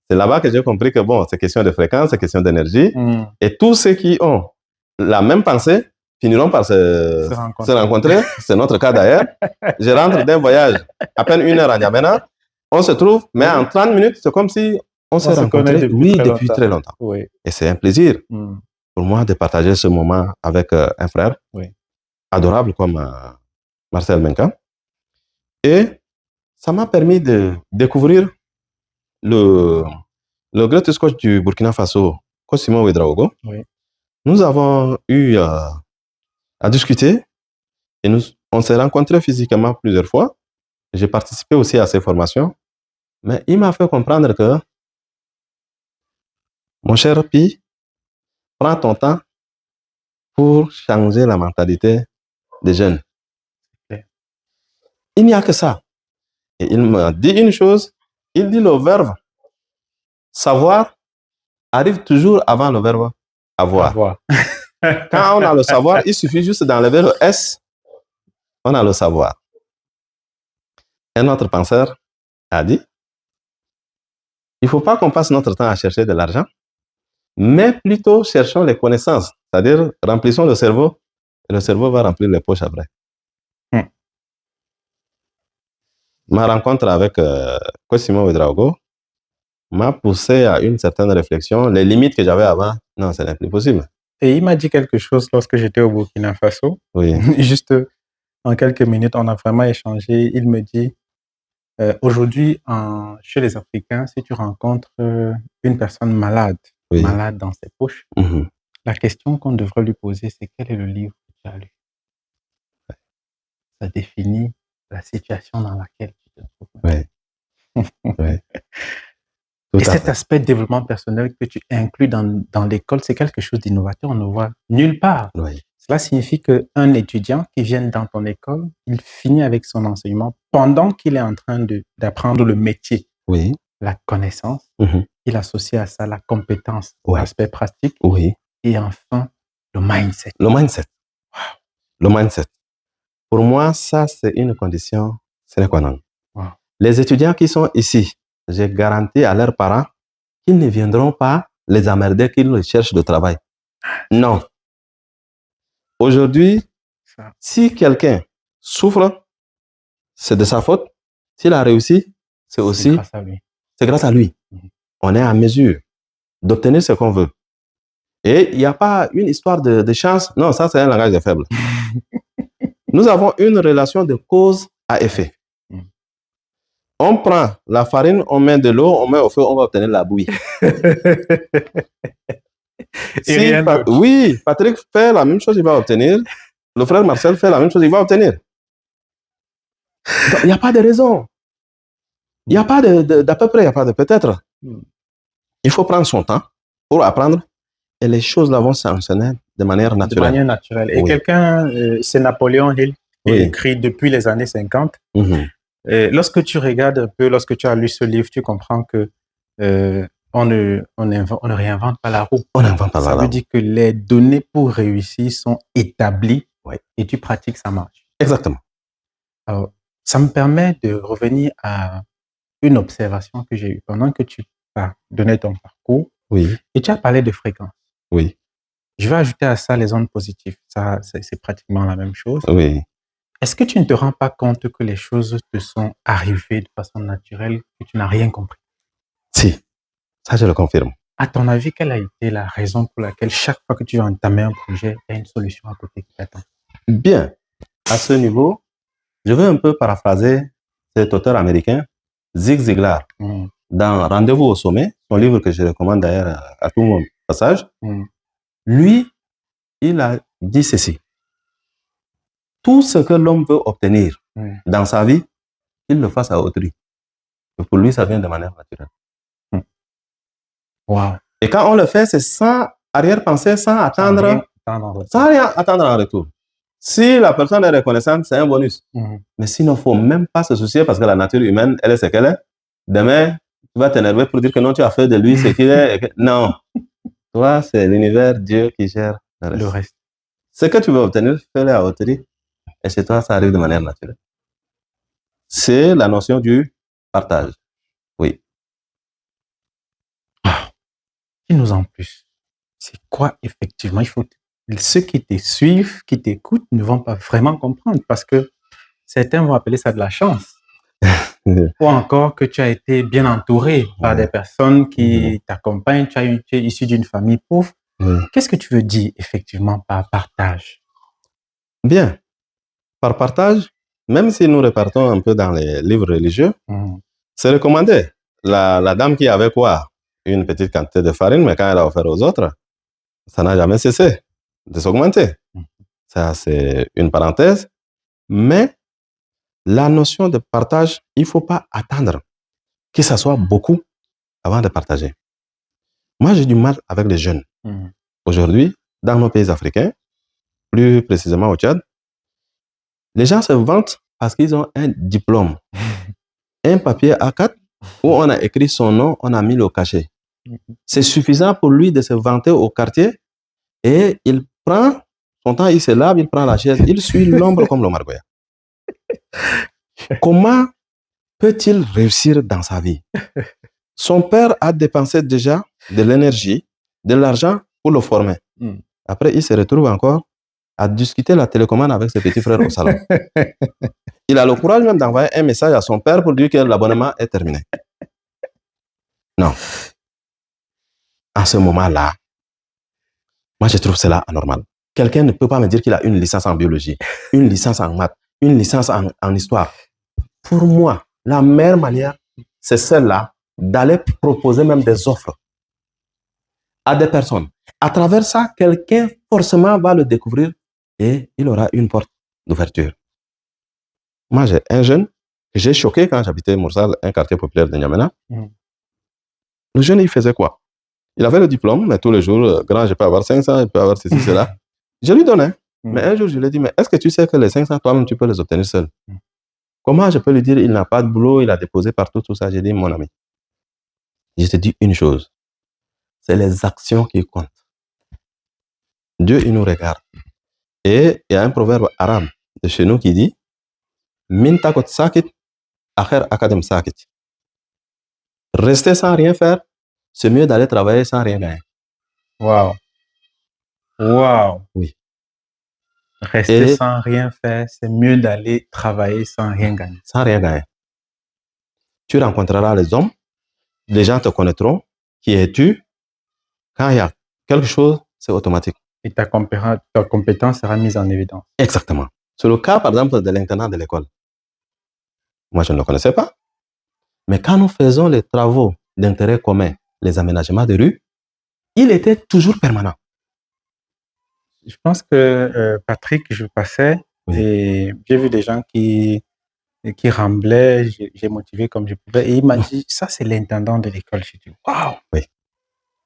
c'est là-bas que j'ai compris que bon, c'est question de fréquence, c'est question d'énergie. Et tous ceux qui ont la même pensée finiront par se rencontrer. C'est notre cas d'ailleurs. Je rentre d'un voyage à peine 1 heure à N'Djamena. On se trouve, mais en 30 minutes, c'est comme si on s'est rencontrés depuis très longtemps. Oui. Et c'est un plaisir pour moi de partager ce moment avec un frère adorable comme Marcel Menka. Et ça m'a permis de découvrir le greatest coach du Burkina Faso, Kosimo Ouedraogo. Oui. Nous avons eu à discuter et on s'est rencontrés physiquement plusieurs fois. J'ai participé aussi à ses formations, mais il m'a fait comprendre que, mon cher Pi, prends ton temps pour changer la mentalité des jeunes. Okay. Il n'y a que ça. Et il m'a dit une chose, il dit le verbe savoir arrive toujours avant le verbe avoir. Quand on a le savoir, il suffit juste d'enlever le S, on a le savoir. Un autre penseur a dit, il ne faut pas qu'on passe notre temps à chercher de l'argent, mais plutôt cherchons les connaissances, c'est-à-dire remplissons le cerveau, et le cerveau va remplir les poches après. Ma rencontre avec Kosimo Ouedraogo m'a poussé à une certaine réflexion. Les limites que j'avais avant, non, ce n'est plus possible. Et il m'a dit quelque chose lorsque j'étais au Burkina Faso. Oui. Juste en quelques minutes, on a vraiment échangé. Il me dit, aujourd'hui, chez les Africains, si tu rencontres une personne malade, malade dans ses poches, la question qu'on devrait lui poser, c'est quel est le livre que tu as lu? Ça définit la situation dans laquelle tu te trouves. Oui. Oui. Et cet aspect de développement personnel que tu inclus dans l'école, c'est quelque chose d'innovateur, on ne voit nulle part. Oui. Cela signifie qu'un étudiant qui vient dans ton école, il finit avec son enseignement pendant qu'il est en train d'apprendre le métier, la connaissance, il associe à ça la compétence, l'aspect pratique, et enfin le mindset. Le mindset. Wow. Le mindset. Pour moi, ça, c'est une condition sine qua non. Wow. Les étudiants qui sont ici, j'ai garanti à leurs parents qu'ils ne viendront pas les emmerder qu'ils cherchent de travail. Non. Aujourd'hui, si quelqu'un souffre, c'est de sa faute. S'il a réussi, c'est aussi grâce à lui. C'est grâce à lui. On est en mesure d'obtenir ce qu'on veut. Et il n'y a pas une histoire de chance. Non, ça, c'est un langage de faible. Nous avons une relation de cause à effet. On prend la farine, on met de l'eau, on met au feu, on va obtenir la bouillie. Et rien d'autre. Oui, Patrick fait la même chose, il va obtenir. Le frère Marcel fait la même chose, il va obtenir. Donc, il n'y a pas de raison. Il n'y a pas d'à peu près, il n'y a pas de peut-être. Il faut prendre son temps pour apprendre et les choses là vont s'enchaîner de manière De naturelle. manière naturelle. Et Oui. quelqu'un, c'est Napoléon Hill, qui Oui. écrit depuis les années 50. Mhm. Et lorsque tu regardes un peu, lorsque tu as lu ce livre, tu comprends que on ne réinvente pas la roue. On n'invente pas Ça la veut roue. dire que les données pour réussir sont établies et tu pratiques, ça marche. Exactement. Alors, ça me permet de revenir à une observation que j'ai eue pendant que tu as donné ton parcours. Oui. Et tu as parlé de fréquence. Oui. Je vais ajouter à ça les ondes positives. Ça, c'est pratiquement la même chose. Oui. Est-ce que tu ne te rends pas compte que les choses te sont arrivées de façon naturelle, que tu n'as rien compris? Si, ça je le confirme. À ton avis, quelle a été la raison pour laquelle chaque fois que tu as entamé un projet, il y a une solution à côté qui t'attend? Bien, à ce niveau, je veux un peu paraphraser cet auteur américain, Zig Ziglar, dans Rendez-vous au sommet, son livre que je recommande d'ailleurs à tout mon passage. Lui, il a dit ceci. Tout ce que l'homme veut obtenir dans sa vie, qu'il le fasse à autrui. Et pour lui, ça vient de manière naturelle. Wow. Et quand on le fait, c'est sans arrière-pensée, sans rien attendre en retour. Si la personne est reconnaissante, c'est un bonus. Mais sinon, il ne faut même pas se soucier parce que la nature humaine, elle est ce qu'elle est. Demain, tu vas t'énerver pour dire que non, tu as fait de lui ce qu'il est. Non. Toi, c'est l'univers, Dieu qui gère le reste. Ce que tu veux obtenir, fais-le à autrui. Et chez toi, ça arrive de manière naturelle. C'est la notion du partage. Oui. Dis-nous en plus. C'est quoi effectivement? Il faut ceux qui te suivent, qui t'écoutent, ne vont pas vraiment comprendre parce que certains vont appeler ça de la chance. Ou encore que tu as été bien entouré par des personnes qui t'accompagnent, tu es issu d'une famille pauvre. Qu'est-ce que tu veux dire effectivement par partage? Bien. Par partage, même si nous repartons un peu dans les livres religieux, c'est recommandé. La dame qui avait quoi? Une petite quantité de farine, mais quand elle a offert aux autres, ça n'a jamais cessé de s'augmenter. Ça, c'est une parenthèse. Mais la notion de partage, il ne faut pas attendre que ça soit beaucoup avant de partager. Moi, j'ai du mal avec les jeunes. Aujourd'hui, dans nos pays africains, plus précisément au Tchad, les gens se vantent parce qu'ils ont un diplôme, un papier A4 où on a écrit son nom, on a mis le cachet. C'est suffisant pour lui de se vanter au quartier et il prend son temps, il se lave, il prend la chaise, il suit l'ombre comme le margoya. Comment peut-il réussir dans sa vie? Son père a dépensé déjà de l'énergie, de l'argent pour le former. Après, il se retrouve encore à discuter la télécommande avec ses petits frères au salon. Il a le courage même d'envoyer un message à son père pour dire que l'abonnement est terminé. Non. À ce moment-là, moi, je trouve cela anormal. Quelqu'un ne peut pas me dire qu'il a une licence en biologie, une licence en maths, une licence en histoire. Pour moi, la meilleure manière, c'est celle-là d'aller proposer même des offres à des personnes. À travers ça, quelqu'un forcément va le découvrir et il aura une porte d'ouverture. Moi, j'ai un jeune que j'ai choqué quand j'habitais Moursal, un quartier populaire de N'Djamena. Le jeune, il faisait quoi? Il avait le diplôme, mais tous les jours, grand, je peux avoir 500, je peux avoir ceci, cela. Je lui donnais. Mais un jour, je lui ai dit, mais est-ce que tu sais que les 500, toi-même, tu peux les obtenir seul? Comment je peux lui dire, il n'a pas de boulot, il a déposé partout, tout ça? J'ai dit, mon ami, je te dis une chose, c'est les actions qui comptent. Dieu, il nous regarde. Et il y a un proverbe arabe de chez nous qui dit, Min takot sakit, akher akadem sakit. Rester sans rien faire, c'est mieux d'aller travailler sans rien gagner. Wow. Wow. Oui. Rester sans rien faire, c'est mieux d'aller travailler sans rien gagner. Sans rien gagner. Tu rencontreras les hommes, les gens te connaîtront, qui es-tu? Quand il y a quelque chose, c'est automatique. Et ta compétence sera mise en évidence. Exactement. C'est le cas, par exemple, de l'internat de l'école. Moi, je ne le connaissais pas. Mais quand nous faisons les travaux d'intérêt commun, les aménagements de rue, il était toujours permanent. Je pense que Patrick, je passais Oui. et j'ai vu des gens qui remblaient, j'ai motivé comme je pouvais. Et il m'a dit, ça c'est l'intendant de l'école. J'ai dit, waouh! Oui.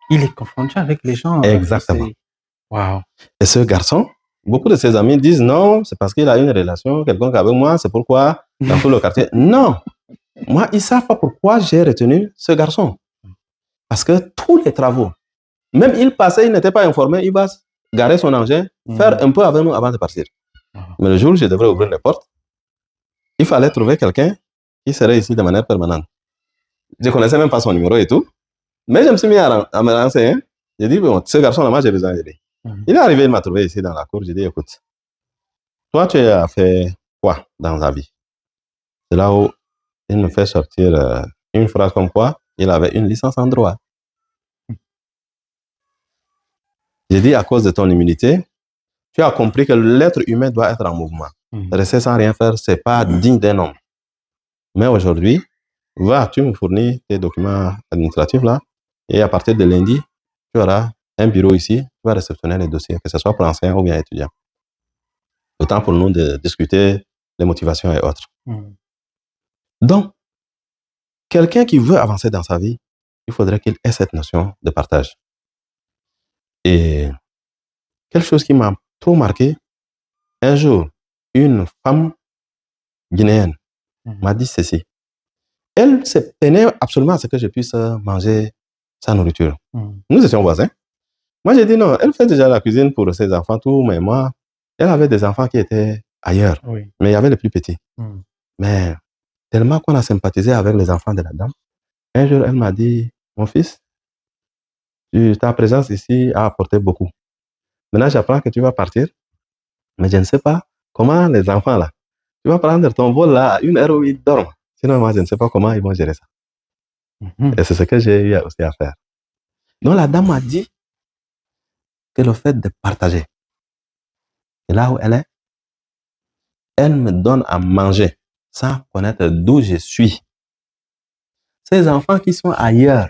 Il est confronté avec les gens. Exactement. Waouh! Et ce garçon, beaucoup de ses amis disent non, c'est parce qu'il a une relation quelconque avec moi, c'est pourquoi dans tout le quartier. Non! Moi, ils ne savent pas pourquoi j'ai retenu ce garçon. Parce que tous les travaux, même il passait, il n'était pas informé, il va garer son engin, faire un peu avec nous avant de partir. Mais le jour où je devrais ouvrir les portes, il fallait trouver quelqu'un qui serait ici de manière permanente. Je ne connaissais même pas son numéro et tout, mais je me suis mis à me renseigner. J'ai dit, bon, ce garçon-là, moi, j'ai besoin d'aider. Il est arrivé, il m'a trouvé ici dans la cour. J'ai dit, écoute, toi, tu as fait quoi dans ta vie? C'est là où il me fait sortir une phrase comme quoi il avait une licence en droit. J'ai dit, à cause de ton humilité, tu as compris que l'être humain doit être en mouvement. Rester sans rien faire, ce n'est pas digne d'un homme. Mais aujourd'hui, va, tu me fournis tes documents administratifs là, et à partir de lundi, tu auras un bureau ici, tu vas réceptionner les dossiers, que ce soit pour enseignants ou bien étudiants. Le temps pour nous de discuter les motivations et autres. Donc, quelqu'un qui veut avancer dans sa vie, il faudrait qu'il ait cette notion de partage. Et quelque chose qui m'a trop marqué, un jour, une femme guinéenne m'a dit ceci. Elle se peinait absolument à ce que je puisse manger sa nourriture. Nous étions voisins. Moi, j'ai dit non, elle fait déjà la cuisine pour ses enfants, tout, mais moi, elle avait des enfants qui étaient ailleurs. Oui. Mais il y avait les plus petits. Mais tellement qu'on a sympathisé avec les enfants de la dame, un jour, elle m'a dit, mon fils, ta présence ici a apporté beaucoup. Maintenant, j'apprends que tu vas partir, mais je ne sais pas comment les enfants là, tu vas prendre ton vol là à une heure où ils dorment. Sinon, moi, je ne sais pas comment ils vont gérer ça. Et c'est ce que j'ai eu aussi à faire. Donc, la dame m'a dit que le fait de partager, et là où elle est, elle me donne à manger sans connaître d'où je suis. Ces enfants qui sont ailleurs,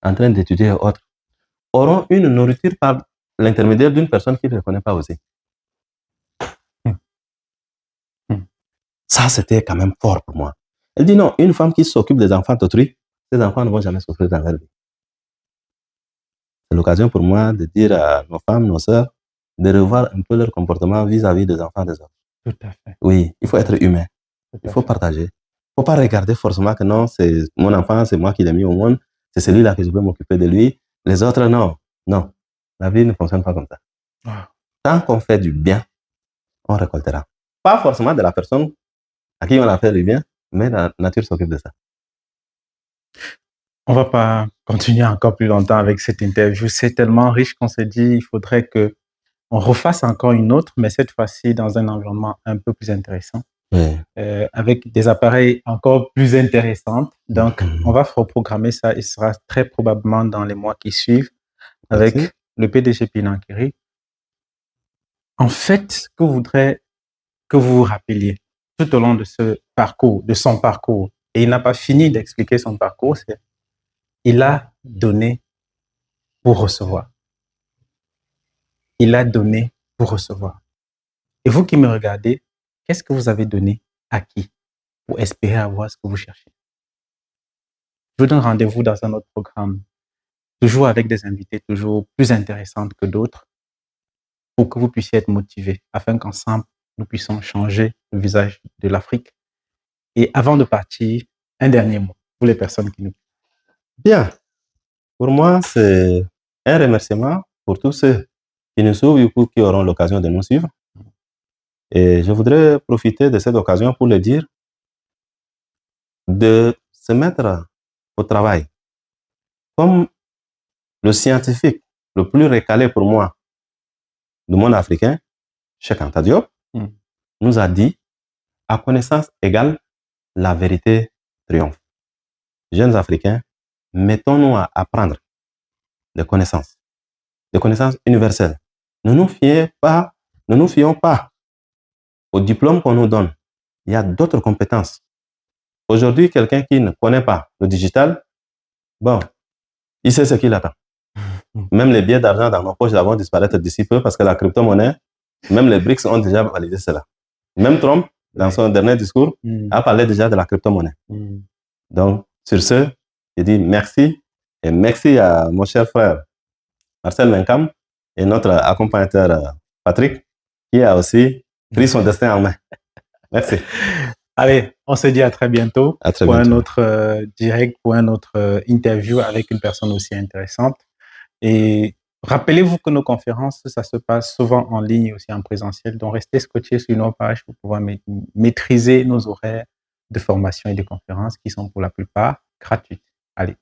en train d'étudier et autres, auront une nourriture par l'intermédiaire d'une personne qui ne les connaît pas aussi. Ça, c'était quand même fort pour moi. Elle dit non, une femme qui s'occupe des enfants d'autrui, ces enfants ne vont jamais souffrir dans leur vie. C'est l'occasion pour moi de dire à nos femmes, nos sœurs, de revoir un peu leur comportement vis-à-vis des enfants des autres. Tout à fait. Oui, il faut être humain. Il faut partager. Il ne faut pas regarder forcément que non, c'est mon enfant, c'est moi qui l'ai mis au monde, c'est celui-là que je veux m'occuper de lui. Les autres, non. Non. La vie ne fonctionne pas comme ça. Tant qu'on fait du bien, on récoltera. Pas forcément de la personne à qui on a fait du bien, mais la nature s'occupe de ça. On ne va pas continuer encore plus longtemps avec cette interview. C'est tellement riche qu'on s'est dit il faudrait qu'on refasse encore une autre, mais cette fois-ci dans un environnement un peu plus intéressant, avec des appareils encore plus intéressants. Donc, on va reprogrammer ça. Il sera très probablement dans les mois qui suivent avec le PDG Pinankiri. En fait, ce que je voudrais que vous vous rappeliez tout au long de ce parcours, de son parcours, et il n'a pas fini d'expliquer son parcours, c'est il a donné pour recevoir. Il a donné pour recevoir. Et vous qui me regardez, qu'est-ce que vous avez donné à qui pour espérer avoir ce que vous cherchez? Je vous donne rendez-vous dans un autre programme, toujours avec des invités toujours plus intéressantes que d'autres, pour que vous puissiez être motivés, afin qu'ensemble, nous puissions changer le visage de l'Afrique. Et avant de partir, un dernier mot pour les personnes qui nous... Bien. Pour moi, c'est un remerciement pour tous ceux qui nous suivent ou qui auront l'occasion de nous suivre. Et je voudrais profiter de cette occasion pour le dire, de se mettre au travail. Comme le scientifique le plus recalé pour moi du monde africain, Cheikh Anta Diop, nous a dit, à connaissance égale, la vérité triomphe. Jeunes Africains, mettons-nous à apprendre des connaissances universelles. Ne nous fions pas au diplôme qu'on nous donne. Il y a d'autres compétences. Aujourd'hui, quelqu'un qui ne connaît pas le digital, bon, il sait ce qu'il attend. Même les billets d'argent dans nos poches vont disparaître d'ici peu parce que la crypto-monnaie, même les BRICS ont déjà validé cela. Même Trump, dans son dernier discours, a parlé déjà de la crypto-monnaie. Donc, sur ce, je dis merci et merci à mon cher frère Marcel Menkam et notre accompagnateur Patrick qui a aussi pris son destin en main. Merci. Allez, on se dit à très bientôt pour un autre direct, pour un autre interview avec une personne aussi intéressante. Et rappelez-vous que nos conférences, ça se passe souvent en ligne et aussi en présentiel. Donc, restez scotchés sur nos pages pour pouvoir maîtriser nos horaires de formation et de conférences qui sont pour la plupart gratuites. Allez.